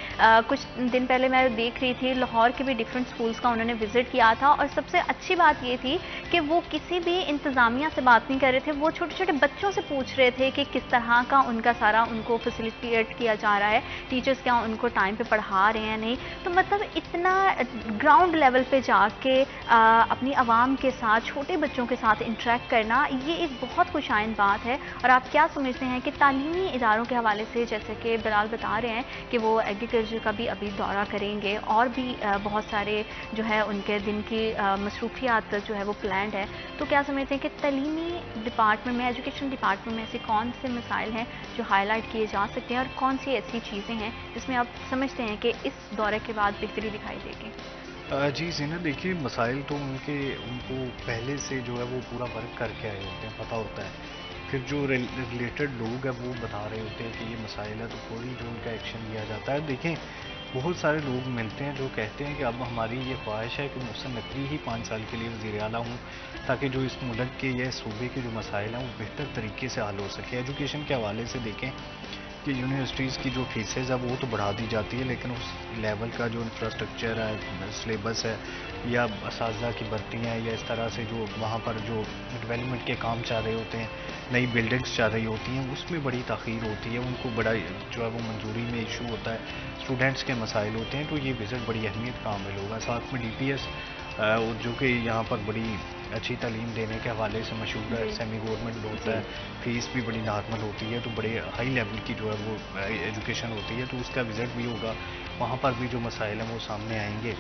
कुछ दिन पहले मैं देख रही थी लाहौर के भी डिफरेंट स्कूल्स का उन्होंने विजिट किया था, और सबसे अच्छी बात ये थी कि वो किसी भी इंतजामिया से बात नहीं कर रहे थे, वो छोटे छोटे बच्चों से पूछ रहे थे कि किस तरह का उनका सारा उनको फैसिलिटेट किया जा रहा है, टीचर्स क्या उनको टाइम पे पढ़ा रहे हैं नहीं। तो मतलब इतना ग्राउंड लेवल पे जाके अपनी आवाम के साथ, छोटे बच्चों के साथ इंटरेक्ट करना, ये एक बहुत खुशाइन बात है। और आप क्या समझते हैं कि तालीमी इदारों के हवाले से, जैसे कि बिलाल बता रहे हैं कि वो एग्रीकल्चर का भी अभी दौरा करेंगे और भी बहुत सारे जो है उनके दिन की मसरूफियात जो है वो प्लान्ड है, तो क्या समझते हैं कि तालीमी डिपार्टमेंट में, एजुकेशन डिपार्टमेंट में ऐसे कौन से मसाइल हैं जो हाईलाइट किए जा सकते हैं और कौन सी ऐसी चीज़ें हैं जिसमें आप समझते हैं कि इस दौरे के बाद बेहतरी दिखाई देगी? जी ज़ीनत, देखिए मसाइल तो उनको पहले से जो है वो पूरा वर्क करके आए होते हैं, पता होता है। फिर जो रिलेटेड लोग हैं वो बता रहे होते हैं कि ये मसाइल है, तो फौरी जो उनका एक्शन लिया जाता है। देखें बहुत सारे लोग मिलते हैं जो कहते हैं कि अब हमारी ये ख्वाहिश है कि मोहसिन नकवी ही 5 साल के लिए वज़ीर आला हूँ, ताकि जो इस मुल्क के या सूबे के जो मसाइल हैं वो बेहतर तरीके से हल हो सके। एजुकेशन के हवाले से देखें कि यूनिवर्सिटीज़ की जो फीसेज है वो तो बढ़ा दी जाती है, लेकिन उस लेवल का जो इंफ्रास्ट्रक्चर है, सिलेबस है या असातिज़ा की भर्तियाँ हैं या इस तरह से जो वहाँ पर जो डेवलपमेंट के काम चल रहे होते हैं, नई बिल्डिंग्स चल रही होती हैं, उसमें बड़ी ताख़ीर होती है, उनको बड़ा जो है वो मंजूरी में इशू होता है, स्टूडेंट्स के मसाइल होते हैं। तो ये विज़िट बड़ी अहमियत का हामिल होगा। साथ में DPS जो कि यहाँ पर बड़ी अच्छी तालीम देने के हवाले से मशहूर है, सेमी गवर्नमेंट होता है, फीस भी बड़ी नॉर्मल होती है, तो बड़े हाई लेवल की जो है वो एजुकेशन होती है, तो उसका विज़िट भी होगा, वहाँ पर भी जो मसाइल हैं वो सामने आएंगे।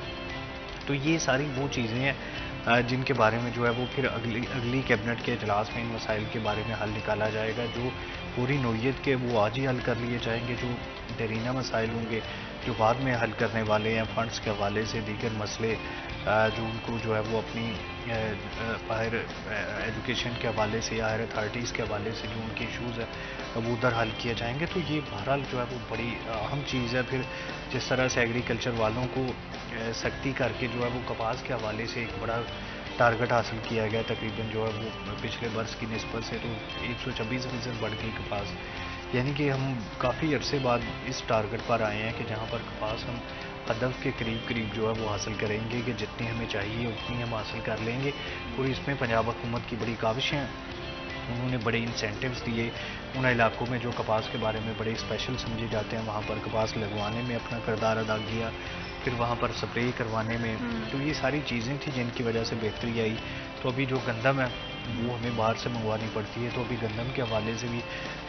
तो ये सारी वो चीज़ें हैं जिनके बारे में जो है वो फिर अगली कैबिनेट के इजलास में इन मसाइल के बारे में हल निकाला जाएगा। जो पूरी नौयत के वो आज ही हल कर लिए जाएंगे। जो देरीना मसाइल होंगे जो बाद में हल करने वाले हैं, फंड्स के हवाले से दीगर मसले जो उनको जो है वो अपनी हायर एजुकेशन के हवाले से या हायर अथॉरिटीज़ के हवाले से जो उनके इश्यूज़ है वो उधर हल किए जाएंगे। तो ये बहरहाल जो है वो बड़ी अहम चीज़ है। फिर जिस तरह से एग्रीकल्चर वालों को सख्ती करके जो है वो कपास के हवाले से एक बड़ा टारगेट हासिल किया गया, तकरीबन जो है वो पिछले वर्ष की निस्बत से तो 126% बढ़ गई कपास। यानी कि हम काफ़ी अरसे बाद इस टारगेट पर आए हैं कि जहाँ पर कपास हम हदफ के करीब जो है वो हासिल करेंगे कि जितनी हमें चाहिए उतनी हम हासिल कर लेंगे। और इसमें पंजाब हुकूमत की बड़ी काविशें हैं। उन्होंने बड़े इंसेंटिव्स दिए उन इलाकों में जो कपास के बारे में बड़े स्पेशल समझे जाते हैं, वहाँ पर कपास लगवाने में अपना किरदार अदा किया, फिर वहाँ पर स्प्रे करवाने में। तो ये सारी चीज़ें थी जिनकी वजह से बेहतरी आई। तो अभी जो गंदम है वो हमें बाहर से मंगवानी पड़ती है, तो अभी गंदम के हवाले से भी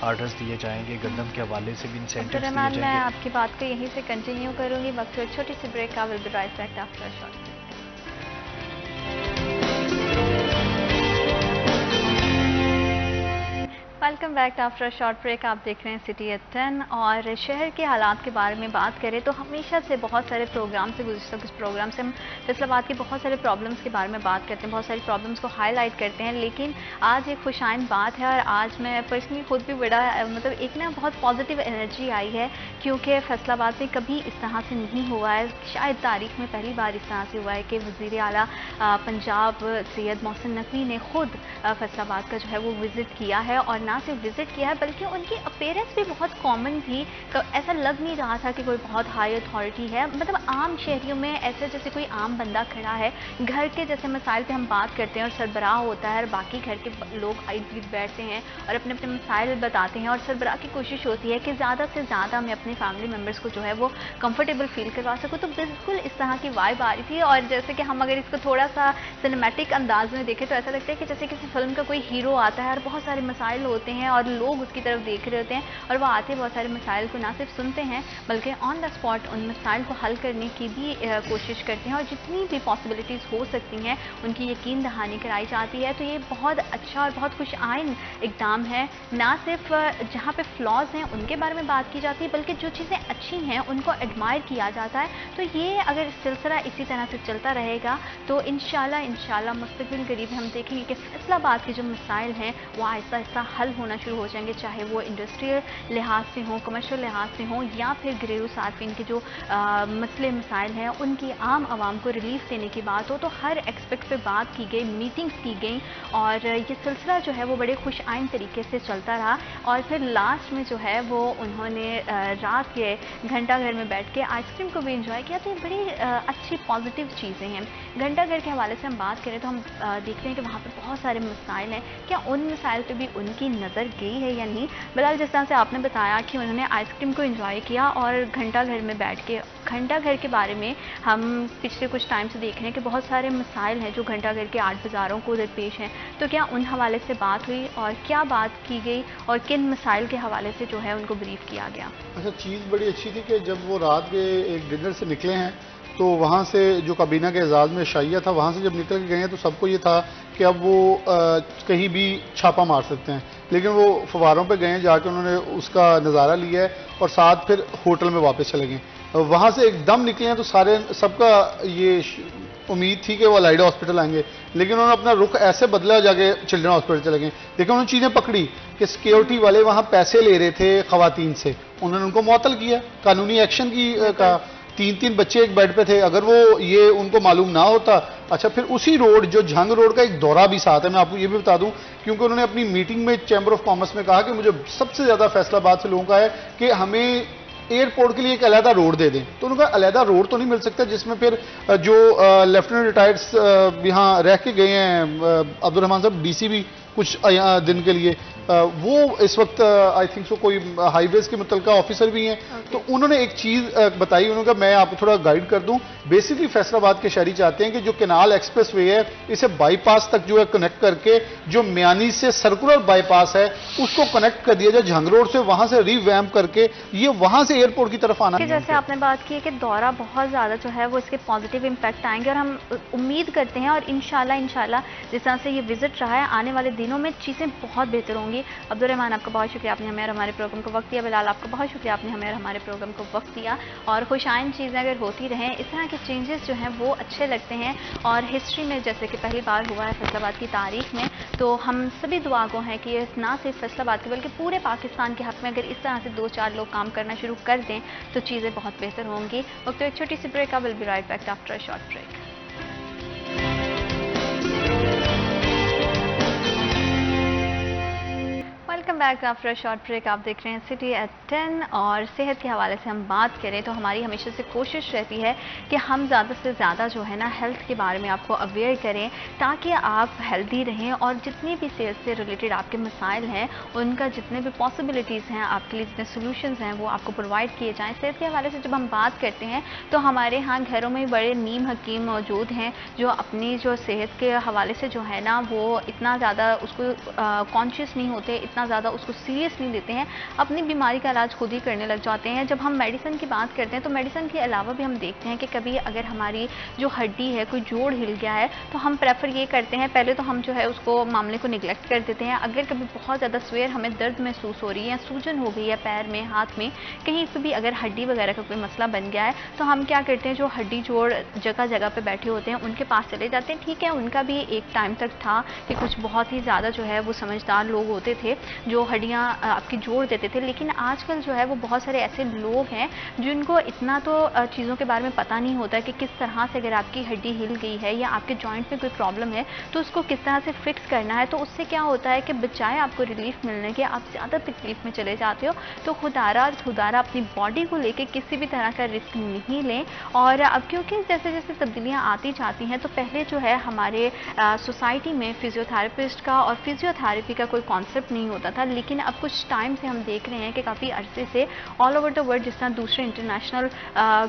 आर्डर्स दिए जाएंगे, गंदम के हवाले से भी इंसेंटिव्स दिए जाएंगे। मैं आपकी बात को यहीं से कंटिन्यू करूँगी। वक्त एक छोटी सी ब्रेक का, will be right back after a short. Welcome back after short break. आप देख रहे हैं सिटी एट 10 और शहर के हालात के बारे में बात करें तो हमेशा से बहुत सारे प्रोग्राम से गुज़श्ता कुछ प्रोग्राम से हम फैसलाबाद की बहुत सारे प्रॉब्लम्स के बारे में बात करते हैं, बहुत सारी प्रॉब्लम्स को हाईलाइट करते हैं। लेकिन आज एक खुशाइन बात है और आज मैं पर्सनली खुद भी बड़ा मतलब एक ना बहुत पॉजिटिव एनर्जी आई है, क्योंकि फैसलाबाद में कभी इस तरह से नहीं हुआ है। शायद तारीख में पहली बार इस तरह से हुआ है कि वज़ीर आला पंजाब सैयद मोहसिन नकवी ने खुद फैसलाबाद का जो है वो विज़िट किया है। और ना सिर्फ विजिट किया है बल्कि उनकी अपीयरेंस भी बहुत कॉमन थी। तो ऐसा लग नहीं रहा था कि कोई बहुत हाई अथॉरिटी है, मतलब आम शहरियों में ऐसे जैसे कोई आम बंदा खड़ा है। घर के जैसे मसाइल पे हम बात करते हैं और सरबराह होता है और बाकी घर के लोग इर्द गिर्द बैठते हैं और अपने अपने मसाइल बताते हैं और सरबराह की कोशिश होती है कि ज़्यादा से ज़्यादा मैं अपने फैमिली मेम्बर्स को जो है वो कंफर्टेबल फील करवा सकूँ। तो बिल्कुल इस तरह की वाइब आ रही थी। और जैसे कि हम अगर इसको थोड़ा सा सिनेमैटिक अंदाज में देखें तो ऐसा लगता है कि जैसे किसी फिल्म का कोई हीरो आता है और बहुत सारे मसाइल होते हैं और लोग उसकी तरफ देख रहे होते हैं और वो आते बहुत सारे मसाइल को ना सिर्फ सुनते हैं बल्कि ऑन द स्पॉट उन मसाइल को हल करने की भी कोशिश करते हैं और जितनी भी पॉसिबिलिटीज़ हो सकती हैं उनकी यकीन दहानी कराई जाती है। तो ये बहुत अच्छा और बहुत खुश आइन इक़दाम है। ना सिर्फ जहाँ पे फ्लॉज हैं उनके बारे में बात की जाती है बल्कि जो चीज़ें अच्छी हैं उनको एडमायर किया जाता है। तो ये अगर सिलसिला इसी तरह से चलता रहेगा तो इंशाल्लाह मुस्तक़बिल करीब हम देखेंगे कि फैसलाबाद के जो मसाइल हैं वो आहिस्ता आहिस्ता हल होना शुरू हो जाएंगे, चाहे वो इंडस्ट्रियल लिहाज से हों, कमर्शियल लिहाज से हों या फिर घरेलू सार्फिन के जो मसले मसाइल हैं उनकी आम आवाम को रिलीफ देने की बात हो। तो हर एक्सपेक्ट पे बात की गई, मीटिंग्स की गई और ये सिलसिला जो है वो बड़े खुश आइन तरीके से चलता रहा। और फिर लास्ट में जो है वो उन्होंने रात के घंटा घर में बैठ के आइसक्रीम को भी इंजॉय किया। तो ये बड़ी अच्छी पॉजिटिव चीज़ें हैं। घंटा घर के हवाले से हम बात करें तो हम देखते हैं कि वहाँ पर बहुत सारे मसाइल हैं। क्या उन मसाइल पर भी उनकी नज़र गई है या नहीं? बिलाल, जिस तरह से आपने बताया कि उन्होंने आइसक्रीम को एंजॉय किया और घंटा घर में बैठ के, घंटा घर के बारे में हम पिछले कुछ टाइम से देख रहे हैं कि बहुत सारे मसाइल हैं जो घंटा घर के आठ बाज़ारों को दरपेश हैं। तो क्या उन हवाले से बात हुई और क्या बात की गई और किन मसाइल के हवाले से जो है उनको ब्रीफ किया गया? अच्छा, चीज़ बड़ी अच्छी थी कि जब वो रात के एक डिनर से निकले हैं तो वहाँ से जो काबीना के एजाज़ में शाइया था वहाँ से जब निकल के गए हैं तो सबको ये था कि अब वो कहीं भी छापा मार सकते हैं, लेकिन वो फवारों पे गए, जाके उन्होंने उसका नज़ारा लिया है और साथ फिर होटल में वापस चले गए। वहाँ से एकदम निकले हैं तो सबका ये उम्मीद थी कि वो अलाइडा हॉस्पिटल आएंगे, लेकिन उन्होंने अपना रुख ऐसे बदला, जाके चिल्ड्रन हॉस्पिटल चले गए। लेकिन उन्होंने चीज़ें पकड़ी कि सिक्योरिटी वाले वहाँ पैसे ले रहे थे ख़वातीन से, उन्होंने उनको मुअत्तल किया, कानूनी एक्शन की का। 3 बच्चे एक बेड पे थे, अगर वो ये उनको मालूम ना होता। अच्छा, फिर उसी रोड जो झंग रोड का एक दौरा भी साथ है, मैं आपको ये भी बता दूं, क्योंकि उन्होंने अपनी मीटिंग में चैम्बर ऑफ कॉमर्स में कहा कि मुझे सबसे ज्यादा फैसलाबाद से लोगों का है कि हमें एयरपोर्ट के लिए एक अलहदा रोड दे दें। तो उनका अलहदा रोड तो नहीं मिल सकता जिसमें फिर जो लेफ्टिनेंट रिटायर्ड यहाँ रह के गए हैं अब्दुल रहमान साहब, डीसीबी कुछ दिन के लिए। वो इस वक्त आई थिंक सो कोई हाईवेज के मुतलका ऑफिसर भी हैं, तो उन्होंने एक चीज बताई, उन्होंने कहा मैं आपको थोड़ा गाइड कर दूं। बेसिकली फैसलाबाद के शहरी चाहते हैं कि जो केनाल एक्सप्रेस वे है इसे बाईपास तक जो है कनेक्ट करके जो मियानी से सर्कुलर बाईपास है उसको कनेक्ट कर दिया जाए झंग रोड से, वहां से रिवैम्प करके ये वहां से एयरपोर्ट की तरफ आना। जैसे आपने बात की है कि दौरा बहुत ज़्यादा जो है वो इसके पॉजिटिव इम्पैक्ट आएंगे और हम उम्मीद करते हैं और इंशाल्लाह जिस तरह से ये विजिट रहा है आने वाले दिनों में चीज़ें बहुत बेहतर होंगी। अब्दुल रहमान आपका बहुत शुक्रिया, आपने हमें और हमारे प्रोग्राम को वक्त दिया। बिलाल आपका बहुत शुक्रिया, आपने हमें और हमारे प्रोग्राम को वक्त दिया। और खुशाइन चीज़ें अगर होती रहें, इस तरह के चेंजेस जो हैं वो अच्छे लगते हैं और हिस्ट्री में जैसे कि पहली बार हुआ है फैसलाबाद की तारीख में, तो हम सभी दुआ गो हैं कि ना सिर्फ फैसलाबाद के बल्कि पूरे पाकिस्तान के हक में अगर इस तरह से 2-4 लोग काम करना शुरू कर दें तो चीज़ें बहुत बेहतर होंगी। वक्त तो एक छोटी सी break, will be right back after a short break. Welcome back after a short break. आप देख रहे हैं सिटी एट 10 और सेहत के हवाले से हम बात करें तो हमारी हमेशा से कोशिश रहती है कि हम ज़्यादा से ज़्यादा जो है ना हेल्थ के बारे में आपको अवेयर करें ताकि आप हेल्दी रहें और जितनी भी सेहत से रिलेटेड आपके मसाइल हैं उनका जितने भी पॉसिबिलिटीज़ हैं आपके लिए, जितने सोल्यूशंस हैं वो आपको प्रोवाइड किए जाएँ। सेहत के हवाले से जब हम बात करते हैं तो हमारे यहाँ घरों में बड़े नीम हकीम मौजूद हैं जो अपनी जो सेहत के हवाले से जो है ना वो इतना ज़्यादा उसको कॉन्शियस नहीं होते, इतना ज़्यादा उसको सीरियस नहीं लेते हैं, अपनी बीमारी का इलाज खुद ही करने लग जाते हैं। जब हम मेडिसिन की बात करते हैं तो मेडिसिन के अलावा भी हम देखते हैं कि कभी अगर हमारी जो हड्डी है, कोई जोड़ हिल गया है तो हम प्रेफर ये करते हैं, पहले तो हम जो है उसको मामले को निगलेक्ट कर देते हैं। अगर कभी बहुत ज़्यादा सवेर हमें दर्द महसूस हो रही है या सूजन हो गई है पैर में, हाथ में, कहीं पर भी अगर हड्डी वगैरह का कोई मसला बन गया है तो हम क्या करते हैं, जो हड्डी जोड़ जगह जगह पर बैठे होते हैं उनके पास चले जाते हैं। ठीक है, उनका भी एक टाइम तक था कि कुछ बहुत ही ज़्यादा जो है वो समझदार लोग होते थे जो हड्डियाँ आपकी जोड़ देते थे, लेकिन आजकल जो है वो बहुत सारे ऐसे लोग हैं जिनको इतना तो चीज़ों के बारे में पता नहीं होता कि किस तरह से अगर आपकी हड्डी हिल गई है या आपके जॉइंट में कोई प्रॉब्लम है तो उसको किस तरह से फिक्स करना है। तो उससे क्या होता है कि बचाए आपको रिलीफ मिलने के आप ज़्यादा तकलीफ में चले जाते हो। तो खुदारा अपनी बॉडी को लेके किसी भी तरह का रिस्क नहीं लें। और अब क्योंकि जैसे जैसे तब्दीलियाँ आती जाती हैं तो पहले जो है हमारे सोसाइटी में फिजियोथेरेपिस्ट का और फिजियोथेरेपी का कोई कॉन्सेप्ट नहीं होता था, लेकिन अब कुछ टाइम से हम देख रहे हैं कि काफ़ी अरसे से ऑल ओवर द वर्ल्ड जिस तरह दूसरे इंटरनेशनल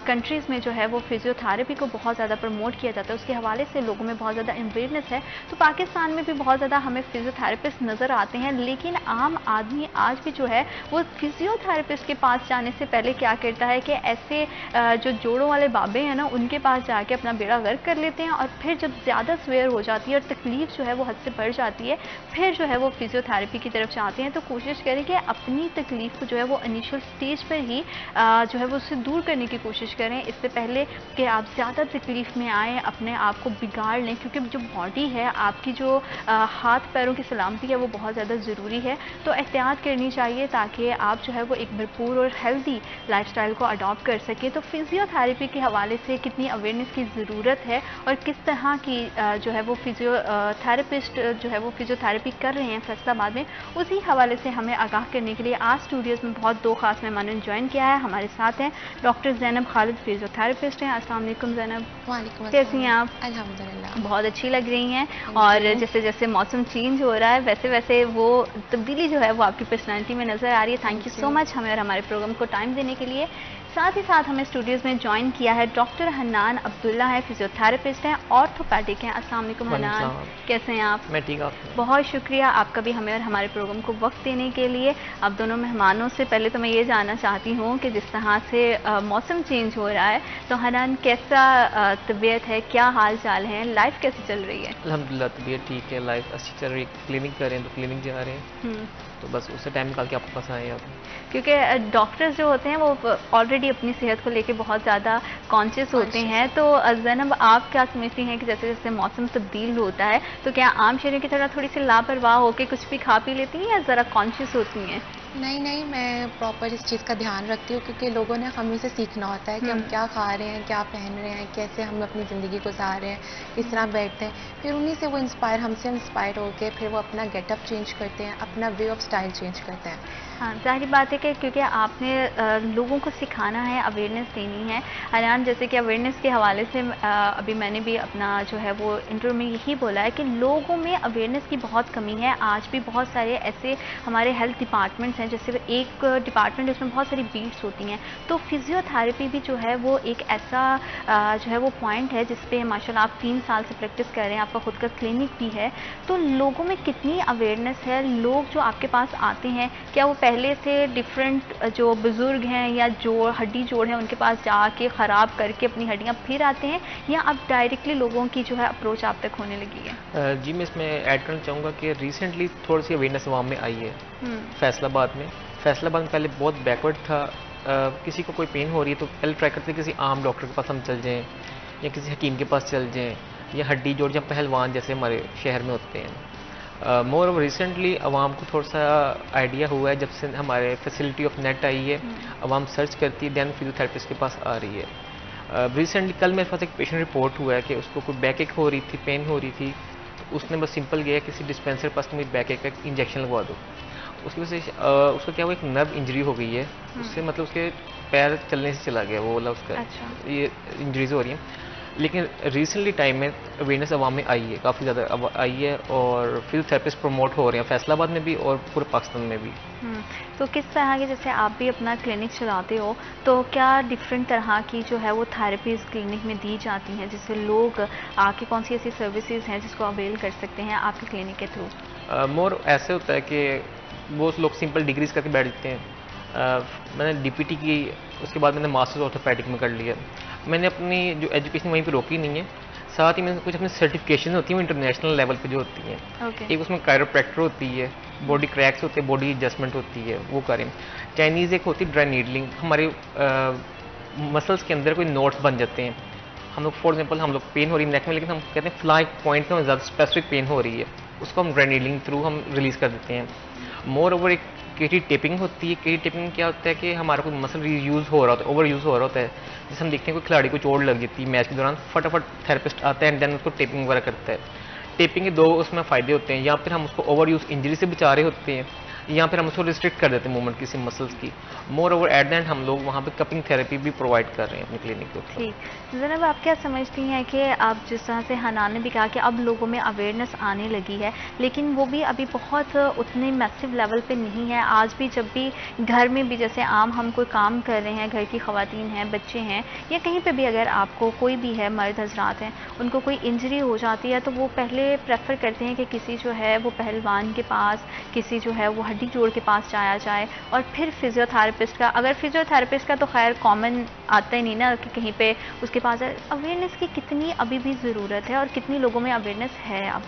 कंट्रीज़ में जो है वो फिजियोथेरेपी को बहुत ज़्यादा प्रमोट किया जाता है, उसके हवाले से लोगों में बहुत ज़्यादा अवेयरनेस है। तो पाकिस्तान में भी बहुत ज़्यादा हमें फिजियोथेरेपिस्ट नज़र आते हैं, लेकिन आम आदमी आज भी जो है वो फिजियोथेरेपिस्ट के पास जाने से पहले क्या करता है कि ऐसे जो जोड़ों वाले बाबे हैं ना उनके पास जाके अपना बेड़ा गर्क कर लेते हैं और फिर जब ज़्यादा सवेयर हो जाती है और तकलीफ जो है वो हद से बढ़ जाती है फिर जो है वो फिजियोथेरेपी की तरफ जाते हैं। तो कोशिश करें कि अपनी तकलीफ को जो है वो इनिशियल स्टेज पर ही जो है वो उससे दूर करने की कोशिश करें, इससे पहले कि आप ज़्यादा तकलीफ में आएँ, अपने आप को बिगाड़ लें। क्योंकि जो बॉडी है आपकी, जो हाथ पैरों की सलामती है वो बहुत ज़्यादा ज़रूरी है। तो एहतियात करनी चाहिए ताकि आप जो है वो एक भरपूर और हेल्दी लाइफस्टाइल को अडॉप्ट कर सकें। तो फिजियोथेरेपी के हवाले से कितनी अवेयरनेस की ज़रूरत है और किस तरह की जो है वो फिजियोथेरेपिस्ट जो है वो फिजियोथेरेपी कर रहे हैं फैसलाबाद में, उसी हवाले से हमें आगाह करने के लिए आज स्टूडियोज़ में बहुत दो खास मेहमानों ने ज्वाइन किया है। हमारे साथ हैं डॉक्टर ज़ैनब खालिद, फिजियोथेरेपिस्ट हैं। अस्सलाम वालेकुम ज़ैनब, कैसी हैं आप? अल्हम्दुलिल्लाह बहुत अच्छी लग रही हैं और जैसे जैसे मौसम चेंज हो रहा है वैसे वैसे वो तब्दीली जो है वो आपकी पर्सनैलिटी में नज़र आ रही है। थैंक यू सो मच हमें और हमारे प्रोग्राम को टाइम देने के लिए। साथ ही साथ हमें स्टूडियोज़ में ज्वाइन किया है डॉक्टर हन्नान अब्दुल्ला है, फिजियोथेरेपिस्ट हैं, ऑर्थोपैडिक हैं। अस्सलाम वालेकुम हन्नान, कैसे हैं आप? मैं ठीक हूँ। बहुत शुक्रिया आपका भी हमें और हमारे प्रोग्राम को वक्त देने के लिए। अब दोनों मेहमानों से पहले तो मैं ये जानना चाहती हूँ कि जिस तरह से मौसम चेंज हो रहा है तो हन्नान कैसा तबीयत है, क्या हाल चाल है, लाइफ कैसी चल रही है? अल्हम्दुलिल्लाह तबीयत ठीक है, लाइफ अच्छी चल रही है। क्लिनिक कर रहे हैं तो क्लिनिक जा रहे हैं, तो बस उसे टाइम निकाल के आपके पास आए हैं। क्योंकि डॉक्टर्स जो होते हैं वो ऑलरेडी अपनी सेहत को लेके बहुत ज़्यादा कॉन्शियस होते हैं। तो ज़ैनब आप क्या समझती हैं कि जैसे जैसे मौसम तब्दील होता है तो क्या आम शहरियों की तरह थोड़ी सी लापरवाह होकर कुछ भी खा पी लेती हैं या ज़रा कॉन्शियस होती हैं? नहीं नहीं, मैं प्रॉपर इस चीज़ का ध्यान रखती हूँ क्योंकि लोगों ने हमें से सीखना होता है कि हम क्या खा रहे हैं, क्या पहन रहे हैं, कैसे हम अपनी ज़िंदगी गुजार रहे हैं, किस तरह बैठते हैं। फिर उन्हीं से वो हमसे इंस्पायर होकर फिर वो अपना गेटअप चेंज करते हैं, अपना वे ऑफ स्टाइल चेंज करते हैं। हाँ, ज़ाहिर बात है कि क्योंकि आपने लोगों को सिखाना है, अवेयरनेस देनी है। हनान, जैसे कि अवेयरनेस के हवाले से अभी मैंने भी अपना जो है वो इंटरव्यू में यही बोला है कि लोगों में अवेयरनेस की बहुत कमी है। आज भी बहुत सारे ऐसे हमारे हेल्थ डिपार्टमेंट्स हैं, जैसे एक डिपार्टमेंट उसमें बहुत सारी बीट्स होती हैं, तो फिजियोथेरेपी भी जो है वो एक ऐसा जो है वो पॉइंट है जिस पे माशाल्लाह आप 3 साल से प्रैक्टिस कर रहे हैं, आपका खुद का क्लिनिक भी है। तो लोगों में कितनी अवेयरनेस है? लोग जो आपके पास आते हैं, क्या वो पहले से डिफरेंट जो बुज़ुर्ग हैं या जो हड्डी जोड़ हैं उनके पास जाके ख़राब करके अपनी हड्डियाँ फिर आते हैं, या अब डायरेक्टली लोगों की जो है अप्रोच आप तक होने लगी है? जी, मैं इसमें ऐड करना चाहूँगा कि रिसेंटली थोड़ी सी अवेयरनेस आवाम में आई है। फैसलाबाद में पहले बहुत बैकवर्ड था। किसी को कोई पेन हो रही है तो पहले ट्राई करते किसी आम डॉक्टर के पास हम चल जाएँ या किसी हकीम के पास चल जाएँ, या हड्डी जोड़ या पहलवान जैसे हमारे शहर में होते हैं। मोर ओवर रिसेंटली आवाम को थोड़ा सा आइडिया हुआ है, जब से हमारे फैसिलिटी ऑफ नेट आई है, आवाम सर्च करती है, दैन फिजियोथेरेपिस्ट के पास आ रही है। रिसेंटली कल मेरे पास एक पेशेंट रिपोर्ट हुआ है कि उसको कोई बैक एक हो रही थी, पेन हो रही थी, तो उसने बस सिंपल गया किसी डिस्पेंसर पास मेरी बैक एक का इंजेक्शन लगवा दो। उसकी वजह से उसका क्या हुआ, एक नर्व इंजरी हो गई है, उससे मतलब उसके पैर चलने से चला गया, वो वाला उसका ये इंजरीज हो रही हैं। लेकिन रिसेंटली टाइम में अवेयरनेस आवाम में आई है, काफ़ी ज़्यादा आई है, और फिजियोथेरेपिस्ट प्रमोट हो रहे हैं फैसलाबाद में भी और पूरे पाकिस्तान में भी। तो किस तरह की, जैसे आप भी अपना क्लिनिक चलाते हो, तो क्या डिफरेंट तरह की जो है वो थेरेपीज क्लिनिक में दी जाती हैं, जिससे लोग आके कौन सी ऐसी सर्विसेज हैं जिसको अवेल कर सकते हैं आपके क्लिनिक के थ्रू? मोर ऐसे होता है कि बहुत लोग सिंपल डिग्रीज करके बैठ जाते हैं। मैंने डीपीटी की, उसके बाद मैंने मास्टर्स ऑर्थोपेडिक में कर लिया। मैंने अपनी जो एजुकेशन वहीं पे रोकी नहीं है, साथ ही मैंने कुछ अपनी सर्टिफिकेशन होती हैं वो इंटरनेशनल लेवल पे जो होती हैं। एक उसमें कायरोप्रैक्टर होती है, बॉडी क्रैक्स होते हैं, बॉडी एडजस्टमेंट होती है, वो करें। चाइनीज़ एक होती है ड्राई नीडलिंग, हमारे मसल्स के अंदर कोई नोट्स बन जाते हैं। हम लोग फॉर एग्जांपल हम लोग पेन हो रही है नेक में, लेकिन हम कहते हैं फ्लाई पॉइंट में ज़्यादा स्पेसिफिक पेन हो रही है, उसको हम ड्राई नीडलिंग थ्रू हम रिलीज़ कर देते हैं। मोर ओवर एक केटी टेपिंग होती है। केटी टेपिंग क्या होता है कि हमारा कोई मसल यूज़ हो रहा होता है, ओवर यूज़ हो रहा होता है, जैसे हम देखते हैं कोई खिलाड़ी को चोट लग जाती है मैच के दौरान, फटाफट थेरेपिस्ट आता है एंड देन उसको टेपिंग वगैरह करता है। टेपिंग के दो उसमें फ़ायदे होते हैं, या फिर हम उसको ओवर यूज़ इंजरी से बचा रहे होते हैं, या फिर हम उसको रिस्ट्रिक्ट कर देते हैं मूवमेंट किसी मसल्स की। More over at the end हम लोग वहाँ पे कपिंग थेरेपी भी प्रोवाइड कर रहे हैं अपने क्लिनिक के ऊपर। ठीक, ज़नाब आप क्या समझती हैं कि आप जिस तरह से हनान ने भी कहा कि अब लोगों में अवेयरनेस आने लगी है, लेकिन वो भी अभी बहुत उतने मैसिव लेवल पे नहीं है। आज भी जब भी घर में भी जैसे आम हम कोई काम कर रहे हैं, घर की ख़वातीन हैं, बच्चे हैं, या कहीं पे भी अगर आपको कोई भी है, मर्द हजरात हैं, उनको कोई इंजरी हो जाती है तो वो पहले प्रेफर करते हैं कि किसी जो है वो पहलवान के पास, किसी जो है वो हड्डी जोड़ के पास जाया जाए, और फिर फिजियोथेरेपिस्ट का, अगर फिजियोथेरेपिस्ट का तो खैर कॉमन आता ही नहीं ना कि कहीं पे उसके पास है। अवेयरनेस की कितनी अभी भी ज़रूरत है और कितनी लोगों में अवेयरनेस है अब?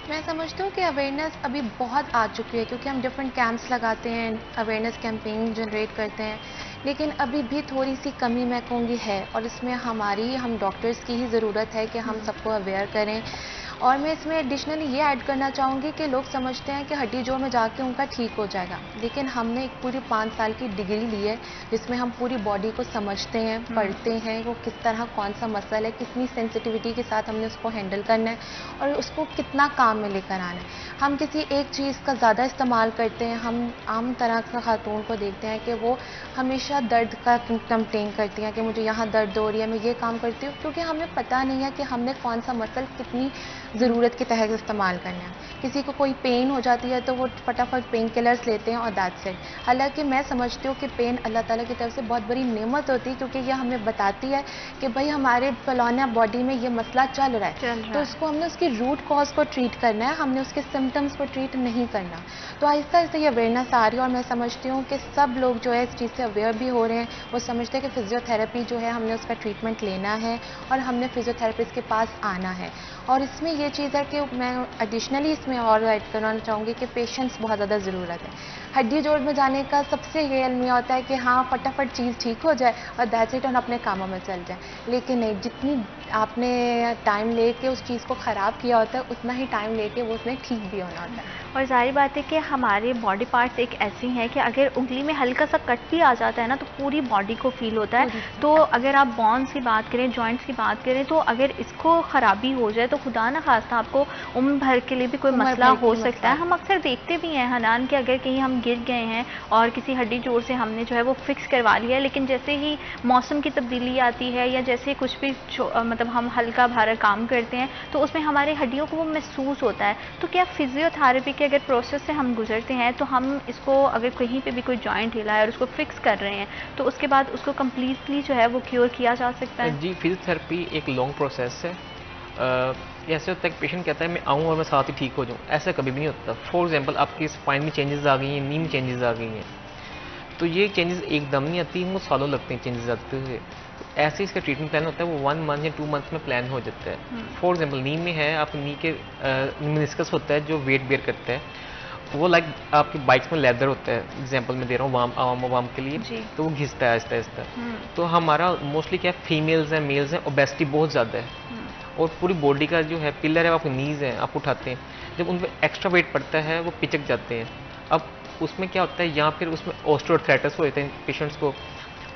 मैं समझती हूँ कि अवेयरनेस अभी बहुत आ चुकी है, क्योंकि हम डिफरेंट कैंप्स लगाते हैं, अवेयरनेस कैंपेन जनरेट करते हैं, लेकिन अभी भी थोड़ी सी कमी मैं कहूँगी है, और इसमें हम डॉक्टर्स की ही ज़रूरत है कि हम सबको अवेयर करें। और मैं इसमें एडिशनली ये ऐड करना चाहूँगी कि लोग समझते हैं कि हड्डी जोड़ में जाके उनका ठीक हो जाएगा, लेकिन हमने एक पूरी 5 साल की डिग्री ली है जिसमें हम पूरी बॉडी को समझते हैं, पढ़ते हैं, वो किस तरह कौन सा मसल है, कितनी सेंसिटिविटी के साथ हमने उसको हैंडल करना है और उसको कितना काम में लेकर आना है। हम किसी एक चीज़ का ज़्यादा इस्तेमाल करते हैं। हम आम तरह का खातून को देखते हैं कि वो हमेशा दर्द का कंप्लेन करती हैं कि मुझे यहाँ दर्द हो रही है, मैं ये काम करती हूँ, क्योंकि हमें पता नहीं है कि हमने कौन सा मसल कितनी ज़रूरत के तहत इस्तेमाल करना है। किसी को कोई पेन हो जाती है तो वो फटाफट पेन किलर्स लेते हैं और दैट्स इट। हालांकि मैं समझती हूँ कि पेन अल्लाह ताला की तरफ से बहुत बड़ी नेमत होती है, क्योंकि ये हमें बताती है कि भाई हमारे फलाना बॉडी में ये मसला चल रहा है, तो उसको हमने उसकी रूट कॉज को ट्रीट करना है, हमने उसके सिम्टम्स को ट्रीट नहीं करना। तो आहिस्ता आहिस्ता ये अवेयरनेस आ रही है और मैं समझती हूँ कि सब लोग जो है इस चीज़ से अवेयर भी हो रहे हैं। वो समझते हैं कि फिजियोथेरेपी जो है हमने उसका ट्रीटमेंट लेना है और हमने फिजियोथेरेपिस्ट के पास आना है। और इसमें ये चीज़ है कि मैं एडिशनली इसमें और ऐड करना चाहूँगी कि पेशेंस बहुत ज़्यादा ज़रूरत है। हड्डी जोड़ में जाने का सबसे ये अलमिया होता है कि हाँ फटाफट चीज़ ठीक हो जाए और दैट्स इट, और अपने कामों में चल जाए। लेकिन नहीं, जितनी आपने टाइम लेके उस चीज़ को ख़राब किया होता है उतना ही टाइम लेके वो उसमें ठीक भी होना होता है। और जाहिर बात है कि हमारे बॉडी पार्ट्स एक ऐसी हैं कि अगर उंगली में हल्का सा कट भी आ जाता है ना तो पूरी बॉडी को फील होता है। तो अगर आप बोन्स की बात करें, जॉइंट्स की बात करें, तो अगर इसको ख़राबी हो जाए तो खुदा ना खास्ता आपको उम्र भर के लिए भी कोई मसला हो सकता है। हम अक्सर देखते भी हैं हनान कि अगर कहीं हम गिर गए हैं और किसी हड्डी जोड़ से हमने जो है वो फिक्स करवा लिया है, लेकिन जैसे ही मौसम की तब्दीली आती है या जैसे कुछ भी मतलब हम हल्का भारा काम करते हैं तो उसमें हमारे हड्डियों को वो महसूस होता है। तो क्या फिजियोथेरेपी के अगर प्रोसेस से हम गुजरते हैं तो हम इसको अगर कहीं पे भी कोई जॉइंट हिला है और उसको फिक्स कर रहे हैं तो उसके बाद उसको कम्प्लीटली जो है वो क्योर किया जा सकता है? जी, फिजियोथेरेपी एक लॉन्ग प्रोसेस है। ऐसे होता है कि पेशेंट कहता है मैं आऊँ और मैं साथ ही ठीक हो जाऊँ, ऐसा कभी भी नहीं होता। फॉर एग्जांपल आपकी स्पाइन में चेंजेस आ गई हैं, नी में चेंजेस आ गई हैं, तो ये चेंजेस एकदम नहीं आती, वो सालों लगते हैं चेंजेस आते हुए। तो ऐसे इसका ट्रीटमेंट प्लान होता है वो 1 मंथ या 2 मंथ में प्लान हो जाता है। फॉर एग्जांपल नी में है, आप नी के मेनिस्कस होता है जो वेट बेयर करता है, वो लाइक आपकी बाइक्स में लेदर होता है, एग्जांपल मैं दे रहा हूँ वाम के लिए, तो वो घिसता है आहिस्ता आहिस्ता। तो हमारा मोस्टली क्या फीमेल्स हैं, मेल्स हैं, ओबेसिटी बहुत ज़्यादा है और पूरी बॉडी का जो है पिलर है आपकी नीज है, आप उठाते हैं, जब उन पर एक्स्ट्रा वेट पड़ता है वो पिचक जाते हैं। अब उसमें क्या होता है, या फिर उसमें ऑस्टियोआर्थराइटिस हो जाता है पेशेंट्स को।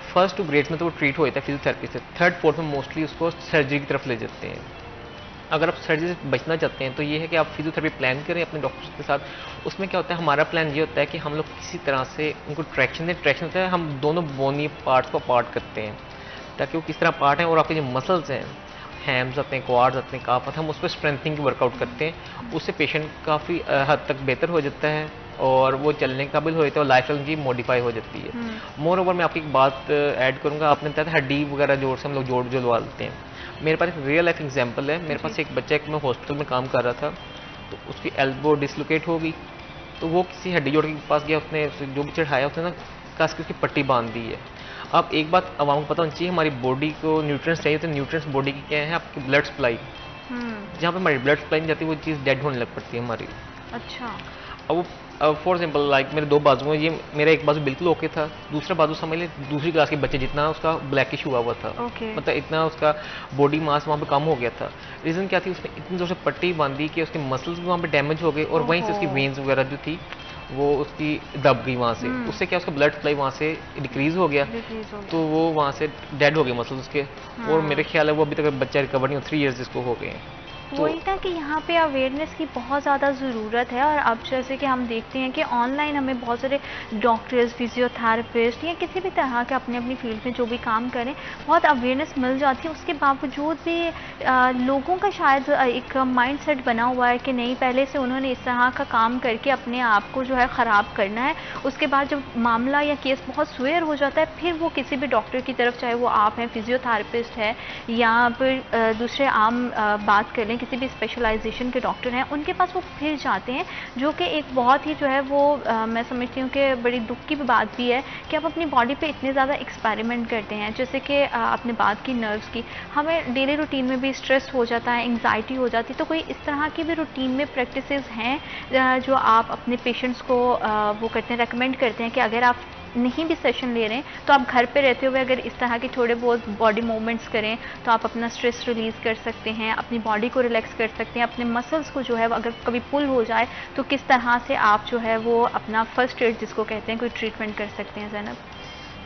फर्स्ट 2 ग्रेड्स में तो वो ट्रीट हो जाता है फिजियोथेरेपी से, 3rd 4th में मोस्टली उसको सर्जरी की तरफ ले जाते हैं। अगर आप सर्जरी से बचना चाहते हैं तो ये है कि आप फिजियोथेरेपी प्लान करें अपने डॉक्टर्स के साथ। उसमें क्या होता है, हमारा प्लान ये होता है कि हम लोग किसी तरह से उनको ट्रैक्शन दें। ट्रैक्शन होता है हम दोनों बोनी पार्ट्स को पार्ट करते हैं ताकि वो किस तरह पार्ट हैं, और आपके जो मसल्स हैं, हैम्स आते हैं, क्वाड्स आते हैं, काफ आते हैं, हम उस पर स्ट्रेंथनिंग की वर्कआउट करते हैं। उससे पेशेंट काफ़ी हद तक बेहतर हो जाता है और वो चलने के काबिल हो जाता है और लाइफस्टाइल की मॉडिफाई हो जाती है। मोर ओवर मैं आपकी एक बात ऐड करूँगा, आपने बताया था हड्डी वगैरह जोड़ से हम लोग जोड़ जुड़वा लेते हैं। मेरे पास एक रियल लाइफ एग्जांपल है। मेरे पास एक बच्चा, मैं हॉस्पिटल में काम कर रहा था, तो उसकी एल्बो डिसलोकेट हो गई, तो वो किसी हड्डी जोड़ के पास गया, उसने जो भी चढ़ाया उसने ना कस के उसकी पट्टी बांध दी है। अब एक बात आवाम को पता होनी चाहिए, हमारी बॉडी को न्यूट्रिएंट्स चाहिए, तो न्यूट्रिएंट्स बॉडी की क्या है, आपकी ब्लड सप्लाई। जहाँ पे हमारी ब्लड सप्लाई नहीं जाती वो चीज़ डेड होने लग पड़ती है हमारी। अच्छा। अब फॉर एग्जाम्पल लाइक मेरे 2 बाजू हैं, ये मेरा एक बाजू बिल्कुल ओके था, दूसरा बाजू समझ लें दूसरी क्लास के बच्चे जितना उसका ब्लैकिश हुआ हुआ था। मतलब इतना उसका बॉडी मास वहाँ पे कम हो गया था। रीज़न क्या थी, उसने इतनी जोर से पट्टी बांधी कि उसके मसल्स भी वहाँ पे डैमेज हो गए और वहीं से उसकी वेन्स वगैरह जो थी वो उसकी दब गई वहाँ से। उससे क्या उसका ब्लड सप्लाई वहाँ से डिक्रीज हो गया, तो वो वहाँ से डेड हो गए मसल्स उसके। और मेरे ख्याल है वो अभी तक बच्चा रिकवर नहीं हो, 3 years जिसको हो गए हैं। वही था कि यहाँ पे अवेयरनेस की बहुत ज़्यादा ज़रूरत है। और अब जैसे कि हम देखते हैं कि ऑनलाइन हमें बहुत सारे डॉक्टर्स, फिजियोथेरेपिस्ट या किसी भी तरह के अपने अपनी फील्ड में जो भी काम करें, बहुत अवेयरनेस मिल जाती है। उसके बावजूद भी लोगों का शायद एक माइंड सेट बना हुआ है कि नहीं, पहले से उन्होंने इस तरह का काम करके अपने आप को जो है ख़राब करना है। उसके बाद जब मामला या केस बहुत स्वेयर हो जाता है फिर वो किसी भी डॉक्टर की तरफ, चाहे वो आप हैं, फिजियोथेरेपिस्ट है या फिर दूसरे आम बात कर लें किसी भी स्पेशलाइजेशन के डॉक्टर हैं, उनके पास वो फिर जाते हैं, जो कि एक बहुत ही जो है वो मैं समझती हूँ कि बड़ी दुख की बात भी है कि आप अपनी बॉडी पे इतने ज़्यादा एक्सपेरिमेंट करते हैं। जैसे कि आपने बात की नर्व्स की, हमें डेली रूटीन में भी स्ट्रेस हो जाता है, एंग्जाइटी हो जाती है, तो कोई इस तरह की भी रूटीन में प्रैक्टिसेस हैं जो आप अपने पेशेंट्स को वो करते हैं, रेकमेंड करते हैं कि अगर आप नहीं भी सेशन ले रहे हैं तो आप घर पे रहते हुए अगर इस तरह के थोड़े बहुत बॉडी मूवमेंट्स करें तो आप अपना स्ट्रेस रिलीज़ कर सकते हैं, अपनी बॉडी को रिलैक्स कर सकते हैं, अपने मसल्स को जो है अगर कभी पुल हो जाए तो किस तरह से आप जो है वो अपना फर्स्ट एड जिसको कहते हैं कोई ट्रीटमेंट कर सकते हैं? ज़ैनब,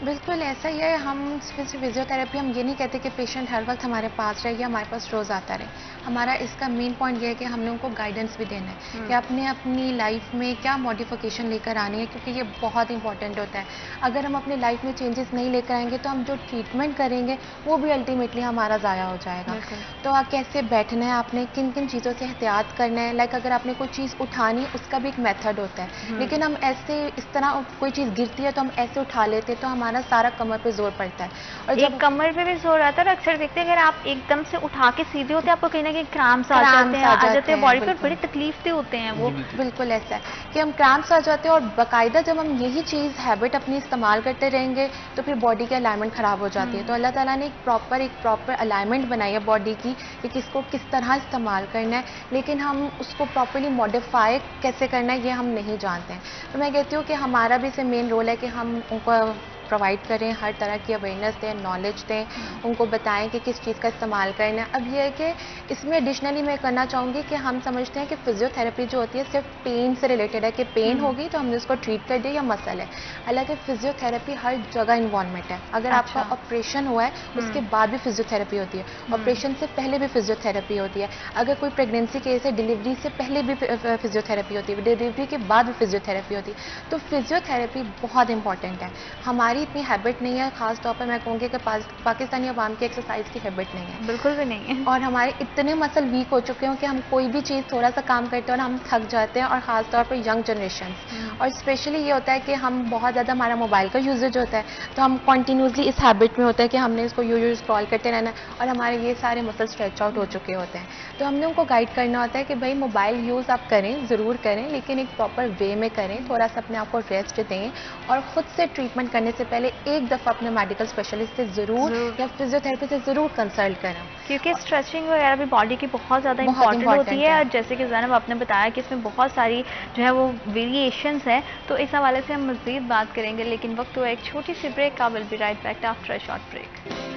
बिल्कुल ऐसा ही है। हम फिजियोथेरेपी हम ये नहीं कहते कि पेशेंट हर वक्त हमारे पास रहे या हमारे पास रोज़ आता रहे। हमारा इसका मेन पॉइंट ये है कि हमने उनको गाइडेंस भी देना है कि आपने अपनी लाइफ में क्या मॉडिफिकेशन लेकर आनी है, क्योंकि ये बहुत इंपॉर्टेंट होता है। अगर हम अपनी लाइफ में चेंजेस नहीं लेकर आएंगे तो हम जो ट्रीटमेंट करेंगे वो भी अल्टीमेटली हमारा ज़ाया हो जाएगा। तो आप कैसे बैठना है, आपने किन किन चीज़ों से एहतियात करना है। लाइक अगर आपने कोई चीज़ उठानी उसका भी एक मेथड होता है, लेकिन हम ऐसे इस तरह कोई चीज़ गिरती है तो हम ऐसे उठा लेते तो हमारा हमारा सारा कमर पे जोर पड़ता है। और एक कमर पे भी जोर आता है और अक्सर देखते हैं अगर आप एकदम से उठा के सीधे होते हैं आपको कहीं ना कहीं क्रैम्प्स आ जाते हैं बॉडी पर, बड़ी तकलीफ होते हैं वो। बिल्कुल ऐसा है कि हम क्रैम्प्स आ जाते हैं और बाकायदा जब हम यही चीज़ हैबिट अपनी इस्तेमाल करते रहेंगे तो फिर बॉडी की अलाइनमेंट ख़राब हो जाती है। तो अल्लाह ताला ने एक प्रॉपर अलाइनमेंट बनाई है बॉडी की कि किसको किस तरह इस्तेमाल करना है, लेकिन हम उसको प्रॉपरली मॉडिफाई कैसे करना है ये हम नहीं जानते हैं। तो मैं कहती हूँ कि हमारा भी इसमें मेन रोल है कि हम उनको प्रोवाइड करें, हर तरह की अवेयरनेस दें, नॉलेज दें, उनको बताएं कि किस चीज़ का इस्तेमाल करना है। अब ये है कि इसमें एडिशनली मैं करना चाहूँगी कि हम समझते हैं कि फिजियोथेरेपी जो होती है सिर्फ पेन से रिलेटेड है कि पेन होगी तो हमने उसको ट्रीट कर दिया या मसल है। हालांकि फिजियोथेरेपी हर जगह इन्वॉल्वमेंट है। अगर आपका ऑपरेशन हुआ है उसके बाद भी फिजियोथेरेपी होती है, ऑपरेशन से पहले भी फिजियोथेरेपी होती है, अगर कोई प्रेगनेंसी केस है डिलीवरी से पहले भी फिजियोथेरेपी होती है, डिलीवरी के बाद भी फिजियोथेरेपी होती है। तो फिजियोथेरेपी बहुत इंपॉर्टेंट है। हमारी इतनी हैबिट नहीं है, खास तौर पर मैं कहूँगी कि पाकिस्तानी अवाम की एक्सरसाइज की हैबिट नहीं है, बिल्कुल भी नहीं है। और हमारे इतने मसल वीक हो चुके हैं कि हम कोई भी चीज़ थोड़ा सा काम करते हैं और हम थक जाते हैं, और ख़ास तौर पर यंग जनरेशन। और स्पेशली ये होता है कि हम बहुत ज़्यादा हमारा मोबाइल का यूजेज होता है, तो हम कंटिन्यूसली इस हैबिट में होता है कि हमने इसको यूज स्क्रॉल करते रहना है और हमारे ये सारे मसल स्ट्रेच आउट हो चुके होते हैं। तो हमने उनको गाइड करना होता है कि भाई मोबाइल यूज़ आप करें, ज़रूर करें, लेकिन एक प्रॉपर वे में करें, थोड़ा सा अपने आप को रेस्ट दें, और ख़ुद से ट्रीटमेंट करने से पहले एक दफ़ा अपने मेडिकल स्पेशलिस्ट से ज़रूर या फिजियोथेरेपी से ज़रूर कंसल्ट करें, क्योंकि स्ट्रेचिंग वगैरह भी बॉडी की बहुत ज़्यादा इंपॉर्टेंट होती है। और जैसे कि ज़ैनब आपने बताया कि इसमें बहुत सारी जो है वो वेरिएशंस हैं, तो इस हवाले से हम मज़ीद बात करेंगे, लेकिन वक्त हुआ एक छोटी सी ब्रेक का। Will be right back after a short break.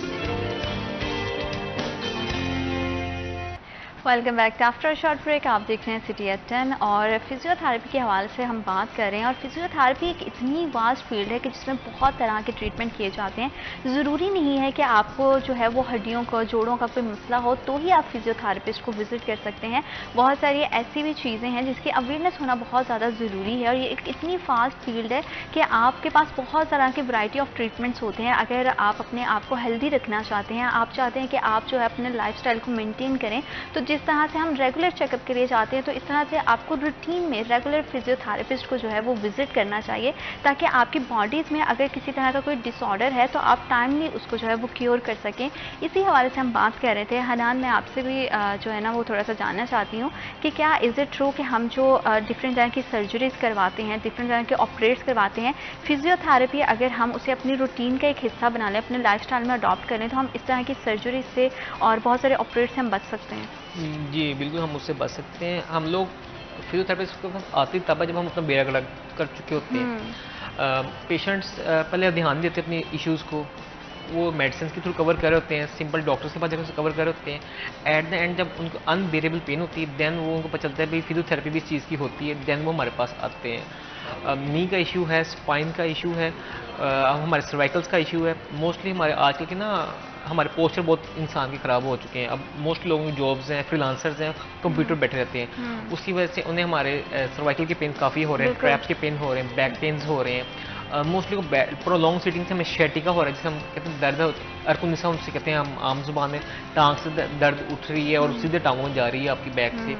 Welcome back after short break. आप देख रहे हैं सिटी एट 10 और फिजियोथेरेपी के हवाले से हम बात कर रहे हैं। और फिजियोथेरेपी एक इतनी वास्ट फील्ड है कि जिसमें बहुत तरह के ट्रीटमेंट किए जाते हैं। ज़रूरी नहीं है कि आपको जो है वो हड्डियों का, जोड़ों का कोई मसला हो तो ही आप फिजियोथेरेपिस्ट को विजिट कर सकते हैं। बहुत सारी ऐसी भी चीज़ें हैं जिसकी अवेयरनेस होना बहुत ज़्यादा ज़रूरी है, और ये एक इतनी फास्ट फील्ड है कि आपके पास बहुत तरह की वैरायटी ऑफ ट्रीटमेंट्स होते हैं। अगर आप अपने आप को हेल्दी रखना चाहते हैं, आप चाहते हैं कि आप जो है अपने लाइफस्टाइल को मेंटेन करें, तो जिस तरह से हम रेगुलर चेकअप के लिए जाते हैं, तो इस तरह से आपको रूटीन में रेगुलर फिजियोथेरेपिस्ट को जो है वो विजिट करना चाहिए, ताकि आपकी बॉडीज़ में अगर किसी तरह का कोई डिसऑर्डर है तो आप टाइमली उसको जो है वो क्योर कर सकें। इसी हवाले से हम बात कर रहे थे। हनान, मैं आपसे भी जो है ना वो थोड़ा सा जानना चाहती हूँ कि क्या इज़ इट ट्रू कि हम जो डिफरेंट तरह की सर्जरीज करवाते हैं, डिफरेंट तरह के ऑपरेट्स करवाते हैं, फिजियोथेरेपी अगर हम उसे अपनी रूटीन का एक हिस्सा बना लें, अपने लाइफस्टाइल में अडॉप्ट करें, तो हम इस तरह की सर्जरी से और बहुत सारे ऑपरेट से हम बच सकते हैं? जी बिल्कुल, हम उससे बच सकते हैं। हम लोग फिजियोथेरेपिस्ट को आती तब है जब हम अपना बेड़ा गर्क कर चुके होते हैं। पेशेंट्स पहले ध्यान देते हैं अपनी इश्यूज़ को, वो मेडिसिन के थ्रू कवर कर रहे होते हैं, सिंपल डॉक्टर्स के पास जाकर कवर कर रहे होते हैं। एट द एंड जब उनको अनबेरेबल पेन होती है, देन वो उनको पता चलता है भाई फिजियोथेरेपी भी इस चीज़ की होती है, देन वो हमारे पास आते हैं। नी का इशू है, स्पाइन का इशू है, हमारे सर्वाइकल्स का इशू है। मोस्टली हमारे आजकल के ना हमारे पोस्चर बहुत इंसान के ख़राब हो चुके हैं। अब मोस्ट लोगों की जॉब्स हैं, फ्रीलांसर्स हैं, कंप्यूटर बैठे रहते हैं, उसकी वजह से उन्हें हमारे सर्वाइकल के पेन काफ़ी हो रहे हैं, ट्रैप्स के पेन हो रहे हैं, बैक पेन्स हो रहे हैं। मोस्टली को प्रोलॉन्ग सिटिंग से हमें शेटिका हो रहा है, जिसे हम कहते हैं दर्द अर्कुनिसा उनसे कहते हैं हम आम जुबान में। टांग से दर्द उठ रही है और सीधे टांगों में जा रही है आपकी बैक से।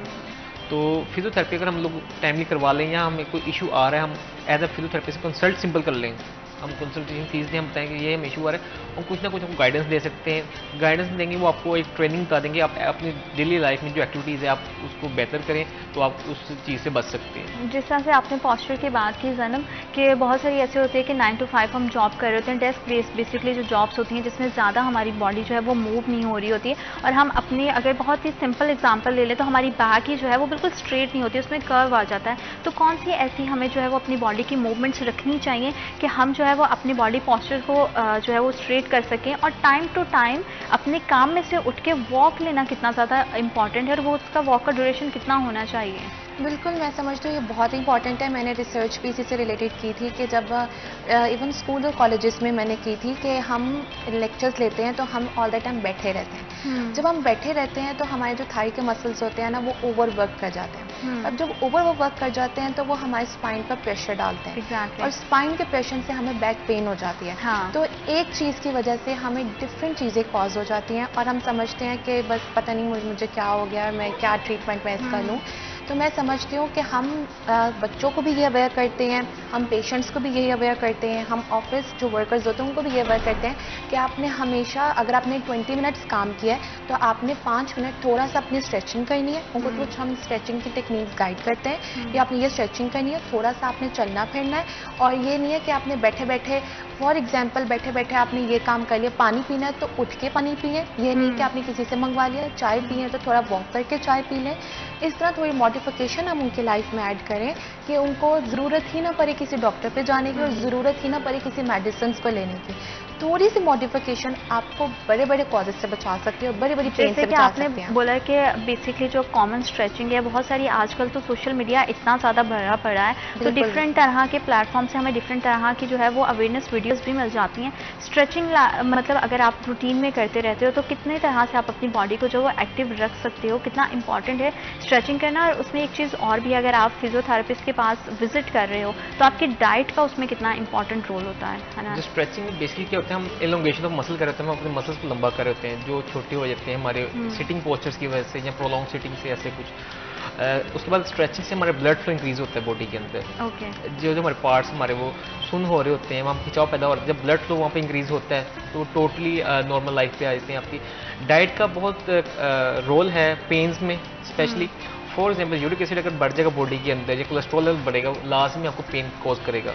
तो फिजियोथेरेपी अगर हम लोग टाइमली करवा लें, या हमें कोई इशू आ रहा है, हम as a physiotherapist consult simple कर लें, हम कंसल्टेशन फीस दें, हम बताएं कि ये हमें इशू आ रहा है, और कुछ ना कुछ आपको गाइडेंस दे सकते हैं। गाइडेंस देंगे, वो आपको एक ट्रेनिंग बता देंगे, आप अपनी डेली लाइफ में जो एक्टिविटीज़ है आप उसको बेहतर करें, तो आप उस चीज़ से बच सकते हैं। जिस तरह से आपने पॉस्चर की बात की ज़ैनब, कि बहुत सारी ऐसे होते हैं कि 9 to 5 हम जॉब कर रहे होते हैं, डेस्क बेस्ड बेसिकली जो जॉब्स होती हैं जिसमें ज़्यादा हमारी बॉडी जो है वो मूव नहीं हो रही होती है, और हम अपने अगर बहुत ही सिंपल एग्जांपल ले लें तो हमारी बैक ही जो है वो बिल्कुल स्ट्रेट नहीं होती, उसमें कर्व आ जाता है। तो कौन सी ऐसी हमें जो है वो अपनी बॉडी की मूवमेंट्स रखनी चाहिए कि हम जो है वो अपनी बॉडी पॉस्चर को जो है वो स्ट्रेट कर सकें? और टाइम टू टाइम अपने काम में से उठ के वॉक लेना कितना ज़्यादा इंपॉर्टेंट है, और वो उसका वॉक का ड्यूरेशन कितना होना चाहिए? बिल्कुल, मैं समझती हूँ ये बहुत इंपॉर्टेंट है। मैंने रिसर्च भी इसी से रिलेटेड की थी कि जब इवन स्कूल और कॉलेजेस में मैंने की थी कि हम लेक्चर्स लेते हैं तो हम ऑल द टाइम बैठे रहते हैं। जब हम बैठे रहते हैं तो हमारे जो थाई के मसल्स होते हैं ना, वो ओवर वर्क कर जाते हैं। अब जब ओवर वर्क कर जाते हैं तो वो हमारे स्पाइन पर प्रेशर डालते हैं, और स्पाइन के प्रेशर से हमें बैक पेन हो जाती है। तो एक चीज़ की वजह से हमें डिफरेंट चीज़ें कॉज हो जाती हैं, और हम समझते हैं कि बस पता नहीं मुझे क्या हो गया, मैं क्या ट्रीटमेंट मैं इसका लूँ। तो मैं समझती हूँ कि हम बच्चों को भी ये अवेयर करते हैं, हम पेशेंट्स को भी यही अवेयर करते हैं, हम ऑफिस जो वर्कर्स होते हैं उनको भी ये अवेयर करते हैं कि आपने हमेशा, अगर आपने 20 मिनट्स काम किया है तो आपने 5 मिनट थोड़ा सा अपनी स्ट्रेचिंग करनी है। उनको कुछ हम स्ट्रेचिंग की टेक्निक्स गाइड करते हैं कि आपने ये स्ट्रेचिंग करनी है, थोड़ा सा आपने चलना फिरना है। और ये नहीं है कि आपने बैठे बैठे, फॉर एग्जाम्पल बैठे बैठे आपने ये काम कर लिया, पानी पीना है तो उठ के पानी पिए, ये नहीं कि आपने किसी से मंगवा लिया। चाय पिए तो थोड़ा वॉक करके चाय पी लें। इस तरह थोड़ी मॉडिफिकेशन हम उनके लाइफ में ऐड करें कि उनको ज़रूरत ही ना पड़े किसी डॉक्टर पे जाने की और ज़रूरत ही ना पड़े किसी मेडिसिन को लेने की। थोड़ी सी मॉडिफिकेशन आपको बड़े बड़े कॉजेज से बचा सकती है और बड़ी बड़ी पेन से बचा सकती है। आपने बोला कि बेसिकली जो कॉमन स्ट्रेचिंग है, बहुत सारी आजकल तो सोशल मीडिया इतना ज़्यादा भरा पड़ा है, तो डिफरेंट तरह के प्लेटफॉर्म से हमें डिफरेंट तरह की जो है वो अवेयरनेस वीडियोस भी मिल जाती हैं। स्ट्रेचिंग मतलब अगर आप रूटीन में करते रहते हो तो कितने तरह से आप अपनी बॉडी को जो वो एक्टिव रख सकते हो, कितना इंपॉर्टेंट है स्ट्रेचिंग करना। और उसमें एक चीज़ और भी, अगर आप फिजियोथेरेपिस्ट के पास विजिट कर रहे हो तो आपकी डाइट का उसमें कितना इंपॉर्टेंट रोल होता है ना? स्ट्रेचिंग में बेसिकली क्या होता है, हम एलोंगेशन ऑफ मसल कर रहे होते हैं, हम अपने मसल्स को लंबा कर रहे होते हैं जो छोटे हो जाते हैं हमारे सिटिंग पोस्चर्स की वजह से या प्रोलॉन्ग सिटिंग से, ऐसे कुछ। उसके बाद स्ट्रेचिंग से हमारे ब्लड फ्लो इंक्रीज होता है बॉडी के अंदर। जो हमारे पार्ट्स हमारे वो सुन हो रहे होते हैं, वहाँ खिंचाव पैदा हो रहा है, जब ब्लड फ्लो वहाँ पे इंक्रीज होता है तो टोटली नॉर्मल लाइफ पे आ जाते हैं। आपकी डाइट का बहुत रोल है पेन्स में specially. For example uric acid अगर बढ़ जाएगा बॉडी के अंदर या कोलेस्ट्रॉल लेवल बढ़ेगा, लास्ट में आपको पेन कॉज करेगा।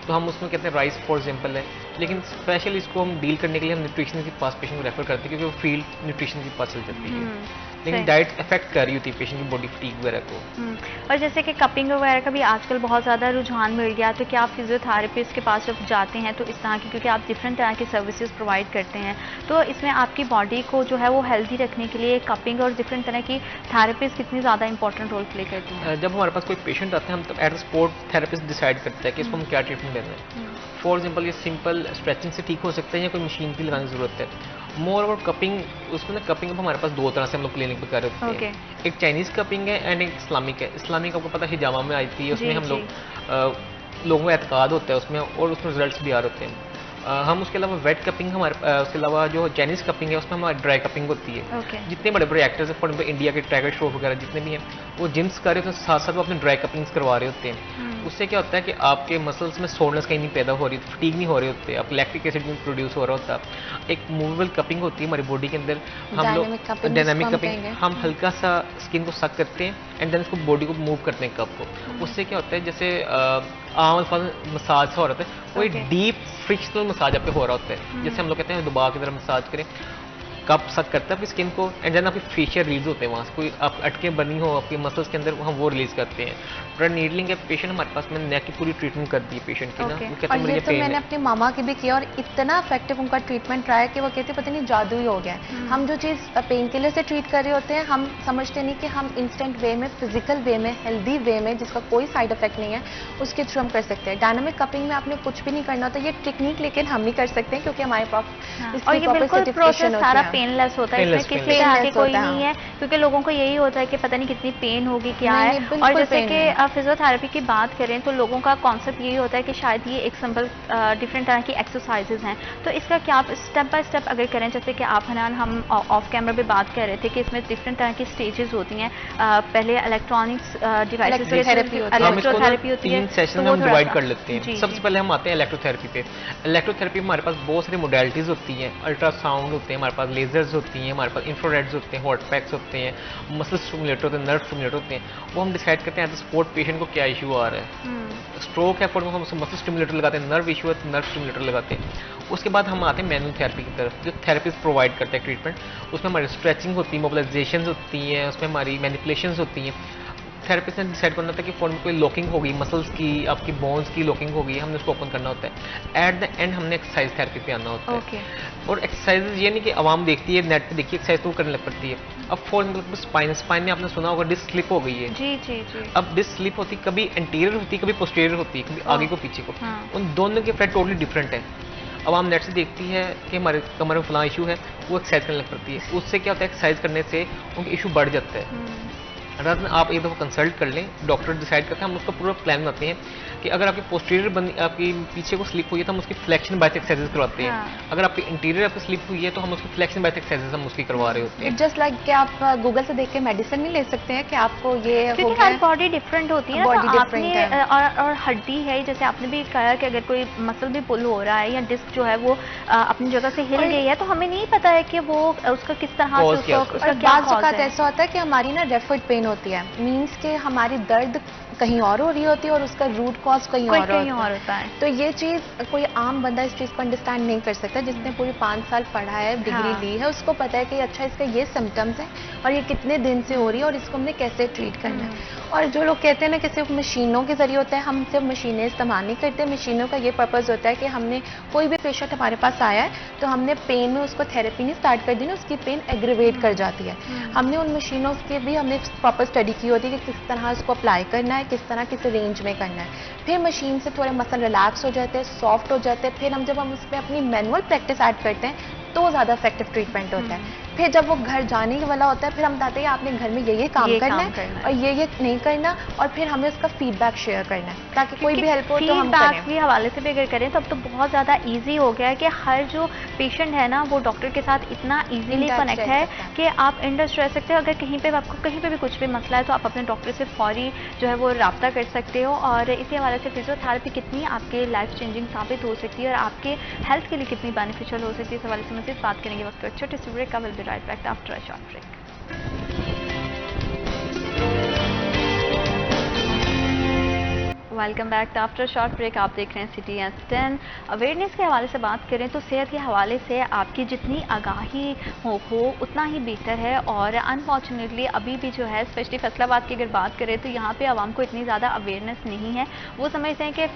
तो हम उसमें कहते हैं राइस फॉर एग्जाम्पल है, लेकिन स्पेशली इसको हम डील करने के लिए हम न्यूट्रिशन के पास पेशेंट को रेफर करते हैं क्योंकि वो फील्ड न्यूट्रिशन के पास चल जाती है। लेकिन डाइट अफेक्ट कर रही होती है पेशेंट की बॉडी फटीग वगैरह को। और जैसे कि कपिंग वगैरह का भी आजकल बहुत ज़्यादा रुझान मिल गया, तो क्या आप फिजियोथेरेपिस्ट के पास जब जाते हैं तो इस तरह की, क्योंकि आप डिफरेंट तरह की सर्विसेज प्रोवाइड करते हैं, तो इसमें आपकी बॉडी को जो है वो हेल्दी रखने के लिए कपिंग और डिफरेंट तरह की थेरेपीज कितनी ज़्यादा इंपॉर्टेंट रोल प्ले करती हैं? जब हमारे पास कोई पेशेंट आते हैं हम तब as a sport therapist decide करते हैं कि इसको हम क्या ट्रीटमेंट देना है। फॉर एग्जाम्पल ये सिंपल स्ट्रेचिंग से ठीक हो सकता है या कोई मशीन की लगाने की जरूरत है। मोर ओवर कपिंग, उसमें ना कपिंग हमारे पास दो तरह से हम लोग क्लिनिक पे कर रहे होते हैं। एक चाइनीज़ कपिंग है एंड एक इस्लामिक है। इस्लामिक आपको पता है हिजामा में आती है, उसमें हम लोगों को एतकाद होता है उसमें और उसमें रिजल्ट्स भी आ रहे होते हैं। हम उसके अलावा वेट कपिंग हमारे उसके अलावा जो चाइनीज़ कपिंग है उसमें हमारी ड्राई कपिंग होती है। जितने बड़े बड़े एक्टर्स हैं फॉर एग्जाम्पल इंडिया के टाइगर श्रॉफ वगैरह जितने भी हैं वो जिम्स कर रहे होते हैं, साथ साथ वो अपने ड्राई कपिंग्स करवा रहे होते हैं। उससे क्या होता है कि आपके मसल्स में सोरनेस कहीं नहीं पैदा हो रही, फटीग नहीं हो रही होती, आप लैक्टिक एसिड नहीं प्रोड्यूस हो रहा होता। एक मूवेबल कपिंग होती है हमारी बॉडी के अंदर, हम लोग डायनामिक कपिंग, हम हल्का सा स्किन को सक करते हैं एंड देन उसको बॉडी को मूव करते हैं कप को। उससे क्या होता है जैसे आम मसाज सा हो रहा है, वो एक डीप फ्रिक्शनल मसाज आप पे हो रहा होता है, जैसे हम लोग कहते हैं दुबा की तरह मसाज करें, कप सक करता है आपकी स्किन को एंड देन आपकी फेशियल रिलीज होते हैं, वहाँ से कोई आप अटके बनी हो आपके मसल्स के अंदर हम वो रिलीज करते हैं। ड्रग नीडलिंग है पेशेंट हमारे पास, मैंने नेक की पूरी ट्रीटमेंट कर दी है पेशेंट की ना, वो कहते हैं मुझे पेन है। मैंने अपनी मामा की भी किया और इतना इफेक्टिव उनका ट्रीटमेंट रहा है कि वो कहते पता नहीं जादू ही हो गया है। हम जो चीज़ पेन किलर से ट्रीट कर रहे होते हैं हम समझते नहीं कि हम इंस्टेंट वे में, फिजिकल वे में, हेल्दी वे में जिसका कोई साइड इफेक्ट नहीं है उसके थ्रू हम कर सकते हैं। डायनामिक कपिंग में आपने कुछ भी नहीं करना होता, ये टेक्निक लेकिन हम नहीं कर सकते हैं क्योंकि हमारे पास और ये बिल्कुल प्रोसेस सारा पेनलेस होता है, इसमें किसी तरह की कोई नहीं है, क्योंकि लोगों को यही होता है कि पता नहीं कितनी पेन होगी क्या है। और जैसे कि फिजियोथेरेपी की बात करें तो लोगों का कॉन्सेप्ट यही होता है कि शायद ये एक सिंपल डिफरेंट तरह की एक्सरसाइजेज हैं, तो इसका क्या आप स्टेप बाय स्टेप अगर करें, जैसे कि आप हनान हम ऑफ कैमरा पे बात कर रहे थे कि इसमें डिफरेंट तरह की स्टेजेस होती हैं। पहले इलेक्ट्रॉनिक्स डिवाइसेस इलेक्ट्रोथेरेपी होती है, 3 सेशन हम डिवाइड कर लेते हैं। सबसे पहले हम आते हैं इलेक्ट्रोथेरेपी पे। इलेक्ट्रोथेरेपी में हमारे पास बहुत सारी मोडेलिटीज होती हैं, अल्ट्रासाउंड होते हैं हमारे पास, लेजर्स होती हैं हमारे पास, इंफ्रारेड्स होते हैं, हॉट पैक्स होते हैं, मसल स्टिमुलेटर होते हैं, नर्व स्टिमुलेटर होते हैं। वो हम डिसाइड करते हैं एज स्पोर्ट पेशेंट को क्या इशू आ रहा है। स्ट्रोक है फॉर हम मसल स्टिमुलेटर लगाते हैं, नर्व इशू है तो नर्व स्टिमुलेटर लगाते हैं। उसके बाद हम आते हैं मैनुअल थेरेपी की तरफ, जो थेरेपिस्ट प्रोवाइड करते हैं ट्रीटमेंट। उसमें हमारी स्ट्रेचिंग होती है, मोबिलाइजेशन होती हैं, उसमें हमारी मैनिपुलेशंस होती हैं। थेरेपिस्ट ने डिसाइड करना होता है कि फॉर्म में कोई लॉकिंग हो गई, मसल्स की, आपकी बोन्स की लॉकिंग हो गई, हमने उसको ओपन करना होता है। एट द एंड हमने एक्सरसाइज थेरेपी पे आना होता है। और एक्सरसाइज ये नहीं कि आवाम देखती है नेट पे देखिए एक्सरसाइज तो करने लग पड़ती है। अब फॉर एग्जाम्पल स्पाइन में आपने सुना होगा डिस्क स्लिप हो गई है। जी जी जी। अब डिस्क स्लिप होती कभी एंटीरियर होती है, कभी पोस्टीरियर होती है, कभी आगे को पीछे को। उन दोनों के इफेक्ट टोटली डिफरेंट है। अब हम नेट से देखती है कि हमारे कमर में फलां इशू है, वो एक्सरसाइज करने लग पड़ती है। उससे क्या होता है एक्सरसाइज करने से उनका इशू बढ़ जाता है। रात में आप एक दफ़ा कंसल्ट कर लें, डॉक्टर डिसाइड करते हैं, हम उसका पूरा प्लान बनाते हैं कि अगर आपकी पोस्टीरियर आपकी पीछे को स्लिप हुई है तो हम उसकी फ्लेक्शन बाइसेप्स एक्सरसाइजेस करवाते हैं। हाँ। अगर आपकी इंटीरियर आपकी स्लिप हुई है तो हम उसकी फ्लेक्शन बाइसेप्स एक्सरसाइजेस हम उसकी करवा रहे होते हैं। जस्ट लाइक कि आप गूगल से देख के मेडिसिन नहीं ले सकते हैं कि आपको ये हो क्योंकि गया हर है। बॉडी डिफरेंट होती है ना, Body तो different आपने है। और हड्डी है, जैसे आपने भी कहा कि अगर कोई मसल भी पुल हो रहा है या डिस्क जो है वो अपनी जगह से हिल और गई है, तो हमें नहीं पता है कि वो उसका किस तरह से Cause क्या है उसका और क्या बाज़ cause औक़ात है। ऐसा होता है कि हमारी ना रेफर्ड पेन होती है, मींस के हमारी दर्द कहीं और हो रही होती है और उसका रूट कॉज कहीं कोई और कहीं होता और है। होता है। तो ये चीज़ कोई आम बंदा इस चीज़ को अंडरस्टैंड नहीं कर सकता, जिसने पूरी 5 साल पढ़ा है, डिग्री हाँ। ली है, उसको पता है कि अच्छा इसका ये सिम्टम्स है और ये कितने दिन से हो रही है और इसको हमने कैसे ट्रीट करना है। और जो लोग कहते हैं ना कि सिर्फ मशीनों के जरिए होता है, हम सिर्फ मशीनें इस्तेमाल नहीं करते। मशीनों का ये पर्पज़ होता है कि हमने कोई भी पेशेंट हमारे पास आया है तो हमने पेन में उसको थेरेपी नहीं स्टार्ट कर दी ना, उसकी पेन एग्रीवेट कर जाती है। हमने उन मशीनों की भी हमने प्रॉपर स्टडी की होती है कि किस तरह उसको अप्लाई करना है, किस तरह किस रेंज में करना है। फिर मशीन से थोड़े मसल रिलैक्स हो जाते हैं, सॉफ्ट हो जाते हैं। फिर जब हम उसमें अपनी मैनुअल प्रैक्टिस ऐड करते हैं तो ज़्यादा इफेक्टिव ट्रीटमेंट होता है। फिर जब वो घर जाने वाला होता है, फिर हम बताते हैं आपने घर में ये काम करना है और ये नहीं करना, और फिर हमें उसका फीडबैक शेयर करना है ताकि कोई भी हेल्प हो तो हम फीडबैक करें। के हवाले से भी अगर करें तब तो बहुत ज़्यादा इजी हो गया है कि हर जो पेशेंट है ना वो डॉक्टर के साथ इतना इजीली In touch कनेक्ट रह है सकता है। कि आप इन टच रह सकते हो। अगर कहीं पे आपको कहीं पे भी कुछ भी मसला है तो आप अपने डॉक्टर से फौरी जो है वो रब्ता कर सकते हो। और इसी हवाले से फिजियोथेरेपी कितनी आपके लाइफ चेंजिंग साबित हो सकती है और आपके हेल्थ के लिए कितनी बेनिफिशियल हो सकती है, इस हवाले से मज़ीद बात करेंगे वक्त पर। छोटे से ब्रेक का, will be right back after a short break. Welcome back after short break. आप देख रहे हैं सिटी एस 10। अवेयरनेस के हवाले से बात करें तो सेहत के हवाले से आपकी जितनी आगाही हो उतना ही बेहतर है। और अनफॉर्चुनेटली अभी भी जो है, स्पेशली फैसलाबाद की अगर बात करें तो यहाँ पे आवाम को इतनी ज़्यादा अवेयरनेस नहीं है। वो समझते हैं कि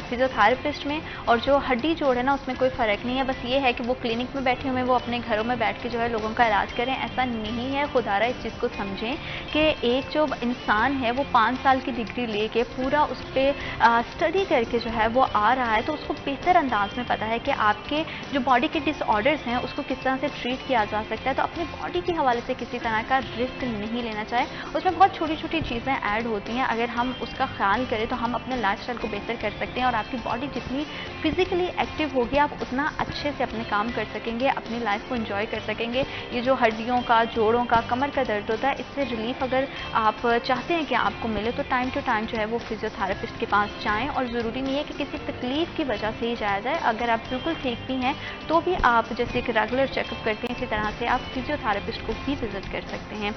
फिजियोथेरेपिस्ट में और जो हड्डी जोड़ है ना उसमें कोई फ़र्क नहीं है, बस ये है कि वो क्लिनिक में बैठे हुए वो अपने घरों में बैठ के जो है लोगों का इलाज करें। ऐसा नहीं है। खुदारा इस चीज़ को समझें कि एक जो इंसान है वो 5 साल की डिग्री लेके पूरा उस पर स्टडी करके जो है वो आ रहा है, तो उसको बेहतर अंदाज में पता है कि आपके जो बॉडी के डिसऑर्डर्स हैं उसको किस तरह से ट्रीट किया जा सकता है। तो अपनी बॉडी के हवाले से किसी तरह का रिस्क नहीं लेना चाहिए। उसमें बहुत छोटी छोटी चीज़ें ऐड होती हैं, अगर हम उसका ख्याल करें तो हम अपने लाइफस्टाइल को बेहतर कर सकते हैं। और आपकी बॉडी जितनी फिजिकली एक्टिव होगी आप उतना अच्छे से अपने काम कर सकेंगे, अपनी लाइफ को एंजॉय कर सकेंगे। ये जो हड्डियों का, जोड़ों का, कमर का दर्द होता है, इससे रिलीफ अगर आप चाहते हैं कि आपको मिले तो टाइम टू टाइम जो है वो फिजियोथेरेपिस्ट के पास जाएं। और ज़रूरी नहीं है कि किसी तकलीफ की वजह से ही जाया जाए। अगर आप बिल्कुल ठीक भी हैं तो भी आप जैसे एक रेगुलर चेकअप करते हैं, इसी तरह से आप फिजियोथेरेपिस्ट को भी विजिट कर सकते हैं।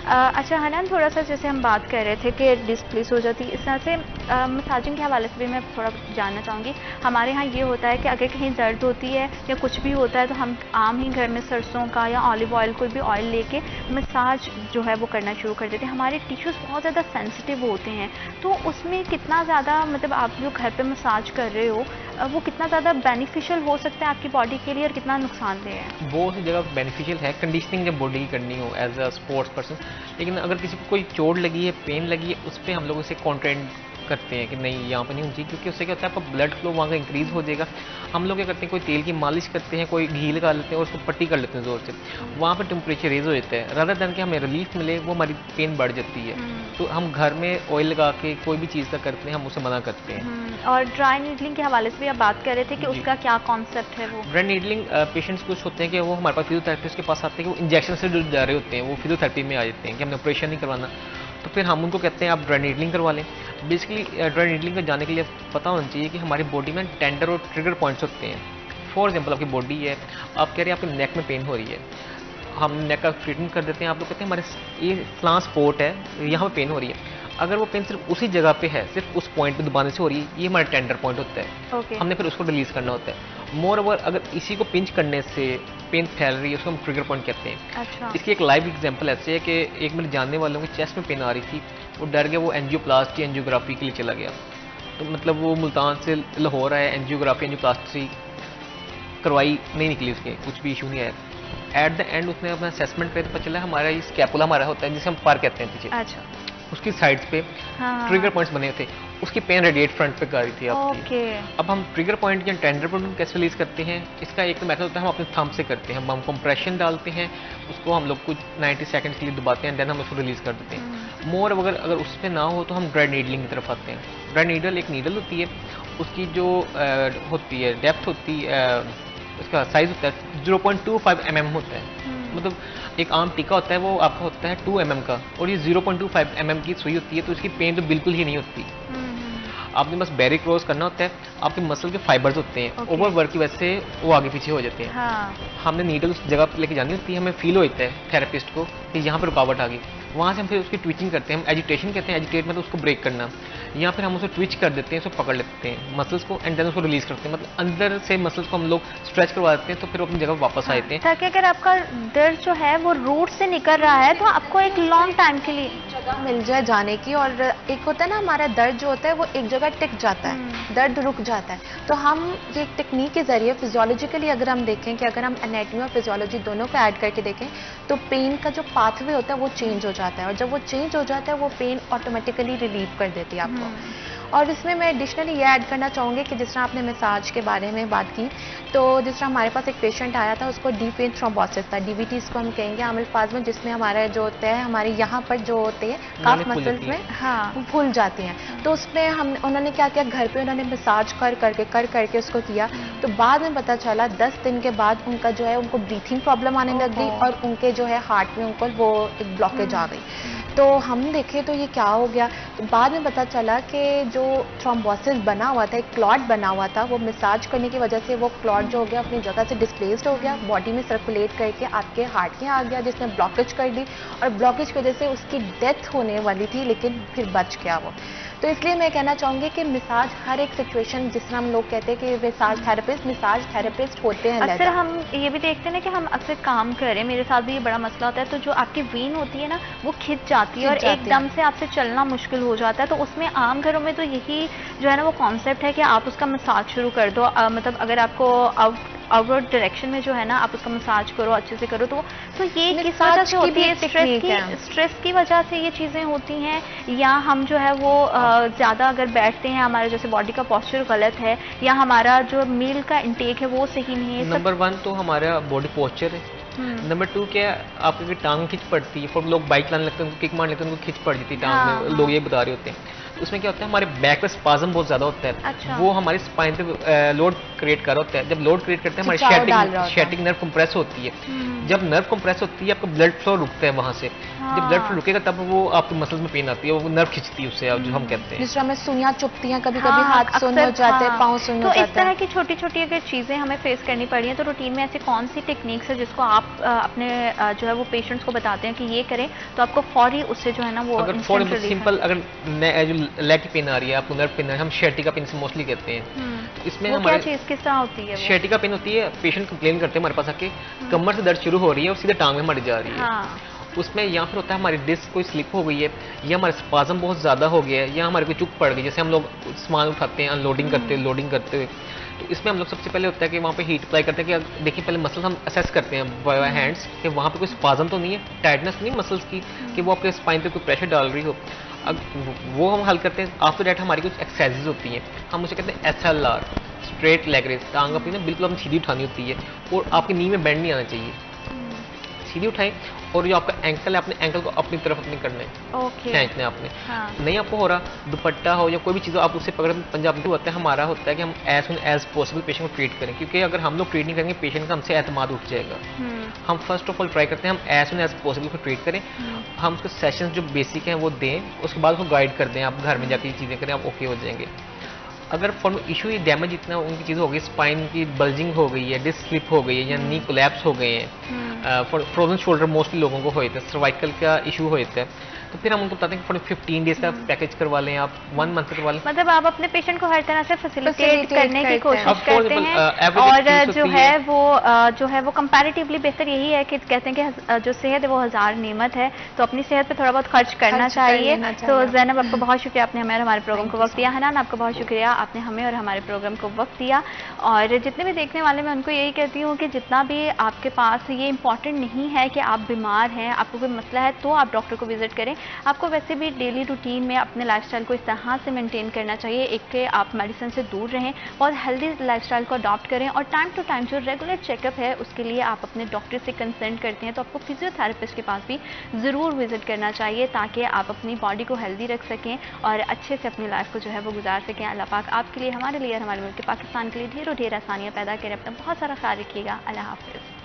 अच्छा हनान, थोड़ा सा जैसे हम बात कर रहे थे कि डिस्प्लेस हो जाती है, इस तरह से मसाजिंग के हवाले से भी मैं थोड़ा जानना चाहूँगी। हमारे यहाँ ये होता है कि अगर कहीं दर्द होती है या कुछ भी होता है तो हम आम ही घर में सरसों का या ऑलिव ऑयल कोई भी ऑयल लेके मसाज जो है वो करना शुरू कर देते हैं। हमारे टिश्यूज़ बहुत ज़्यादा सेंसिटिव होते हैं, तो उसमें कितना ज़्यादा मतलब आप जो घर पे मसाज कर रहे हो वो कितना ज़्यादा बेनिफिशियल हो सकता है आपकी बॉडी के लिए और कितना नुकसानदेह है? वो उसी जगह बेनिफिशियल है, कंडीशनिंग जब बॉडी की करनी हो एज अ स्पोर्ट्स पर्सन। लेकिन अगर किसी को कोई चोट लगी है, पेन लगी है, उस पर हम लोग उसे कॉन्ट्रेंड करते हैं कि नहीं यहाँ पर नहीं होनी चाहिए, क्योंकि उससे क्या होता है आपका ब्लड फ्लो वहाँ का इंक्रीज़ हो जाएगा। हम लोग क्या करते हैं, कोई तेल की मालिश करते हैं, कोई घी लगा लेते हैं और उसको पट्टी कर लेते हैं ज़ोर से, वहाँ पर टेम्परेचर रेज हो जाता है। रादर दैन कि हमें रिलीफ मिले, वो हमारी पेन बढ़ जाती है। तो हम घर में ऑयल लगा के कोई भी चीज़ का करते हैं, हम उसे मना करते हैं। और ड्राई नीडलिंग के हवाले से भी आप बात कर रहे थे कि उसका क्या कॉन्सेप्ट है? वो ड्राई नीडलिंग पेशेंट्स कुछ होते हैं कि वो हमारे पास फिजियोथेरेपिस्ट के पास आते हैं कि वो इंजेक्शन से जो जा रहे होते हैं वो फिजियोथेरेपी में आ जाते हैं कि हमने ऑपरेशन नहीं करवाना, तो फिर हम उनको कहते हैं आप ड्राई नीडलिंग करवा लें। बेसिकली ड्राई नीडलिंग को जाने के लिए पता होना चाहिए कि हमारी बॉडी में टेंडर और ट्रिगर पॉइंट्स होते हैं। फॉर एग्जाम्पल आपकी बॉडी है, आप कह रहे हैं आपके नेक में पेन हो रही है, हम नेक का ट्रीटमेंट कर देते हैं। आप लोग कहते हैं हमारे ये फ्लां स्पॉट है, यहाँ पे पेन हो रही है। अगर वो पेन सिर्फ उसी जगह पे है, सिर्फ उस पॉइंट पे दबाने से हो रही है, ये हमारा टेंडर पॉइंट होता है। Okay. हमने फिर उसको रिलीज करना होता है। मोर ओवर अगर इसी को पिंच करने से पेन फैल रही है, उसको हम ट्रिगर पॉइंट कहते हैं। अच्छा। इसकी एक लाइव एग्जांपल ऐसे है कि एक मेरे जानने वालों के चेस्ट में पेन आ रही थी, वो डर गया, वो एंजियोप्लास्टी एंजियोग्राफी के लिए चला गया। तो मतलब वो मुल्तान से लाहौर आया, एंजियोग्राफी एंजियोप्लास्टी करवाई, नहीं निकली, उसके कुछ भी इशू नहीं आया। एट द एंड उसने अपना असेसमेंट पे पता चला हमारा ये स्कैपुला हमारा होता है जिसे हम पार कहते हैं पीछे, अच्छा। उसकी साइड्स पे हाँ। ट्रिगर पॉइंट्स बने थे। उसकी पेन रेडिएट फ्रंट पे कर रही थी आपकी। ओके। अब हम ट्रिगर पॉइंट या टेंडर पॉइंट कैसे रिलीज करते हैं, इसका एक तो मेथड होता है हम अपने थंब से करते हैं। हम कंप्रेशन डालते हैं, उसको हम लोग कुछ 90 सेकंड्स के लिए दबाते हैं, देन हम उसको रिलीज कर देते हैं। मोर अगर उस पर ना हो तो हम ड्राई नीडलिंग की तरफ आते हैं। ड्राई नीडल एक नीडल होती है, उसकी जो होती है डेप्थ होती है, उसका साइज होता है 0.25 mm होता है। मतलब एक आम टीका होता है वो आपका होता है 2 mm का, और ये 0.25 mm की सुई होती है, तो इसकी पेन तो बिल्कुल ही नहीं होती। आपने बस बैरी क्रॉस करना होता है, आपके मसल के फाइबर्स होते हैं ओवर वर्क की वजह से वो आगे पीछे हो जाते हैं। हाँ। हमने नीडल उस जगह पर लेके जानी होती है, हमें फील होता है थेरेपिस्ट को कि यहाँ पर रुकावट आ गई, वहाँ से हम फिर उसकी ट्विचिंग करते हैं। हम एजिटेशन कहते हैं, एजिटेट मतलब उसको ब्रेक करना, या फिर हम उसे ट्विच कर देते हैं, उसको पकड़ लेते हैं मसल्स को, एंड देन उसको रिलीज करते हैं। मतलब अंदर से मसल्स को हम लोग स्ट्रेच करवा देते हैं, तो फिर वो अपनी जगह वापस आते हैं। ताकि अगर आपका दर्द जो है वो रूट से निकल रहा है तो आपको एक लॉन्ग टाइम के लिए जगह मिल जाए जाने की। और एक होता है ना, हमारा दर्द जो होता है वो एक जगह टिक जाता है, दर्द रुक जाता है। तो हम ये टेक्निक के जरिए फिजियोलॉजिकली अगर हम देखें कि अगर हम एनाटॉमी और फिजियोलॉजी दोनों को ऐड करके देखें तो पेन का जो पाथवे होता है वो चेंज हो जाता है, और जब वो चेंज हो जाता है वो पेन ऑटोमेटिकली रिलीव कर देती है आपको। और इसमें मैं एडिशनली ये ऐड करना चाहूँगी कि जिस तरह आपने मसाज के बारे में बात की, तो जिस तरह हमारे पास एक पेशेंट आया था, उसको डीप वेन थ्रोम्बोसिस था, डीवीटी इसको हम कहेंगे आमिल फाज में, जिसमें हमारा जो होता है हमारे यहाँ पर जो होते हैं काफ मसल्स में वो फूल जाती हैं। तो उसमें उन्होंने क्या किया, घर पे उन्होंने मसाज कर करके उसको किया। तो बाद में पता चला 10 दिन के बाद उनका जो है उनको ब्रीथिंग प्रॉब्लम आने लग गई, और उनके जो है हार्ट में उनको वो एक ब्लॉकेज आ गई। तो हम देखें तो ये क्या हो गया, तो बाद में पता चला कि जो थ्रोम्बोसिस बना हुआ था, एक क्लॉट बना हुआ था, वो मसाज करने की वजह से वो क्लॉट जो हो गया अपनी जगह से डिस्प्लेस्ड हो गया, बॉडी में सर्कुलेट करके आपके हार्ट में आ गया, जिसने ब्लॉकेज कर दी, और ब्लॉकेज की वजह से उसकी डेथ होने वाली थी, लेकिन फिर बच गया वो। तो इसलिए मैं कहना चाहूँगी कि मसाज हर एक सिचुएशन, जिस तरह हम लोग कहते हैं कि मसाज थेरेपिस्ट होते हैं। अक्सर हम ये भी देखते हैं ना कि हम अक्सर काम करें, मेरे साथ भी ये बड़ा मसला होता है, तो जो आपकी वेन होती है ना वो खिंच जाती है और एकदम से आपसे चलना मुश्किल हो जाता है। तो उसमें आम घरों में तो यही जो है ना वो कॉन्सेप्ट है कि आप उसका मसाज शुरू कर दो। मतलब अगर आपको आउटवर्ड डायरेक्शन में जो है ना आप उसका मसाज करो, अच्छे से करो, तो ये किस वजह से होती है? स्ट्रेस की वजह से ये चीज़ें होती हैं, या हम जो है वो ज़्यादा अगर बैठते हैं, हमारे जैसे बॉडी का पोस्चर गलत है, या हमारा जो मील का इंटेक है वो सही नहीं है? नंबर 1 तो हमारा बॉडी पोस्चर है। नंबर 2 क्या, आपकी टांग खिंच पड़ती है, फिर लोग बाइक लाने लगते हैं, किक मारने लगते हैं, उनको खिंच पड़ जाती है टांग में, लोग ये बता रहे होते हैं। उसमें क्या होता है, हमारे बैक पे स्पाज्म बहुत ज्यादा होता है। अच्छा। वो हमारी स्पाइन पे लोड क्रिएट कर रहा होता है। जब लोड क्रिएट करते हैं हमारी शेटिंग नर्व कंप्रेस होती है। जब नर्व कंप्रेस होती है आपका ब्लड फ्लो रुकता है वहां से। जब ब्लड फ्लो रुकेगा तब वो आपके मसल्स में पेन आती है, वो नर्व खिंचती है उससे, जो हम कहते हैं। जिस तरह में सुइयां चुभती हैं, कभी कभी हाथ सुन्न हो जाते हैं, पाँव सुन्न हो जाते हैं। तो इस तरह की छोटी छोटी अगर चीजें हमें फेस करनी पड़ी हैं, तो रूटीन में ऐसी कौन सी टेक्निक्स है जिसको आप अपने जो है वो पेशेंट्स को बताते हैं कि ये करें तो आपको फौरी उससे जो है ना वो अगर फौरी सिंपल, अगर जो लेग की पेन आ रही है, आपको नर्व पेन आ रही है, हम शेटिका पेन से मोस्टली कहते हैं। तो इसमें हमारे क्या चीज किस तरह होती है? शेटिका पेन होती है, पेशेंट कंप्लेन करते हैं हमारे पास आके, कमर से दर्द शुरू हो रही है और सीधे टांग में मर जा रही है। उसमें या फिर होता है हमारी डिस्क कोई स्लिप हो गई है, या हमारा स्पाज्म बहुत ज़्यादा हो गया है, या हमारे कोई चुक पड़ गई, जैसे हम लोग सामान उठाते हैं अनलोडिंग करते हैं, लोडिंग करते हुए। तो इसमें हम लोग सबसे पहले होता है कि वहाँ पे हीट अप्लाई करते हैं कि देखिए पहले मसल्स हम असेस करते हैं बाय हैंड्स कि वहाँ पे कोई स्पाज्म तो नहीं है, टाइटनेस नहीं मसल्स की कि वो आपके स्पाइन पे कोई प्रेशर डाल रही हो। अब वो हम हल करते हैं। आफ्टर दैट हमारी कुछ एक्सरसाइजेज होती हैं, हम उसे कहते हैं SLR, स्ट्रेट लेग रेज। टांग अपनी ना बिल्कुल अपनी सीधी उठानी होती है और आपकी नी में बेंड नहीं आना चाहिए, सीधी उठाएं, और जो आपका एंकल है अपने एंकल को अपनी तरफ अपने करना है, खींचना है आपने। नहीं आपको हो रहा, दुपट्टा हो या कोई भी चीज़ हो, आप उससे पकड़। पंजाबी में होता है हमारा होता है कि हम as soon as possible patient को ट्रीट करें, क्योंकि अगर हम लोग ट्रीट नहीं करेंगे पेशेंट का हमसे एतमाद उठ जाएगा। हम फर्स्ट ऑफ ऑल ट्राई करते हैं हम एज सुन एज पॉसिबल को ट्रीट करें, हम उसको सेशंस जो बेसिक हैं वो दें, उसके बाद उसको गाइड कर दें, आप घर में जाकर ये चीज़ें करें, आप ओके हो जाएंगे। अगर फॉर्म इशू डैमेज इतना उनकी चीज़ हो गई, स्पाइन की बल्जिंग हो गई है, डिस्क स्लिप हो गई है, या नी कोलैप्स हो गए हैं, फ्रोजन शोल्डर मोस्टली लोगों को होता है, सर्वाइकल का इशू होता है, तो फिर हम उनको बताते हैं कि 15 डेज का पैकेज करवा लें, आप 1 मंथ करवा लें। मतलब आप अपने पेशेंट को हर तरह से फैसिलिटेट करने की कोशिश करते हैं, और जो है वो कंपैरेटिवली बेहतर यही है कि कहते हैं कि जो सेहत है वो 1000 नेमत है, तो अपनी सेहत पे थोड़ा बहुत खर्च करना चाहिए। तो ज़ैनब आपको बहुत शुक्रिया, आपने हमें हमारे प्रोग्राम को वक्त दिया। हनान आपको बहुत शुक्रिया, आपने हमें और हमारे प्रोग्राम को वक्त दिया। और जितने भी देखने वाले मैं उनको यही कहती हूँ कि जितना भी आपके पास ये इंपॉर्टेंट नहीं है कि आप बीमार हैं, आपको कोई मसला है तो आप डॉक्टर को विजिट करें। आपको वैसे भी डेली रूटीन में अपने लाइफस्टाइल को इस तरह से मेंटेन करना चाहिए, एक कि आप मेडिसिन से दूर रहें और हेल्दी लाइफस्टाइल को अडॉप्ट करें, और टाइम टू टाइम जो रेगुलर चेकअप है उसके लिए आप अपने डॉक्टर से कंसल्ट करते हैं तो आपको फिजियोथेरेपिस्ट के पास भी ज़रूर विजिट करना चाहिए ताकि आप अपनी बॉडी को हेल्दी रख सकें और अच्छे से अपनी लाइफ को जो है वो गुजार सकें। अल्लाह पाक आपके लिए, हमारे लिए और हमारे मुल्क के पाकिस्तान के लिए ढेरों ढेर आसानियाँ पैदा करें। अपना बहुत सारा ख्याल रखिएगा। अल्लाह हाफिज़।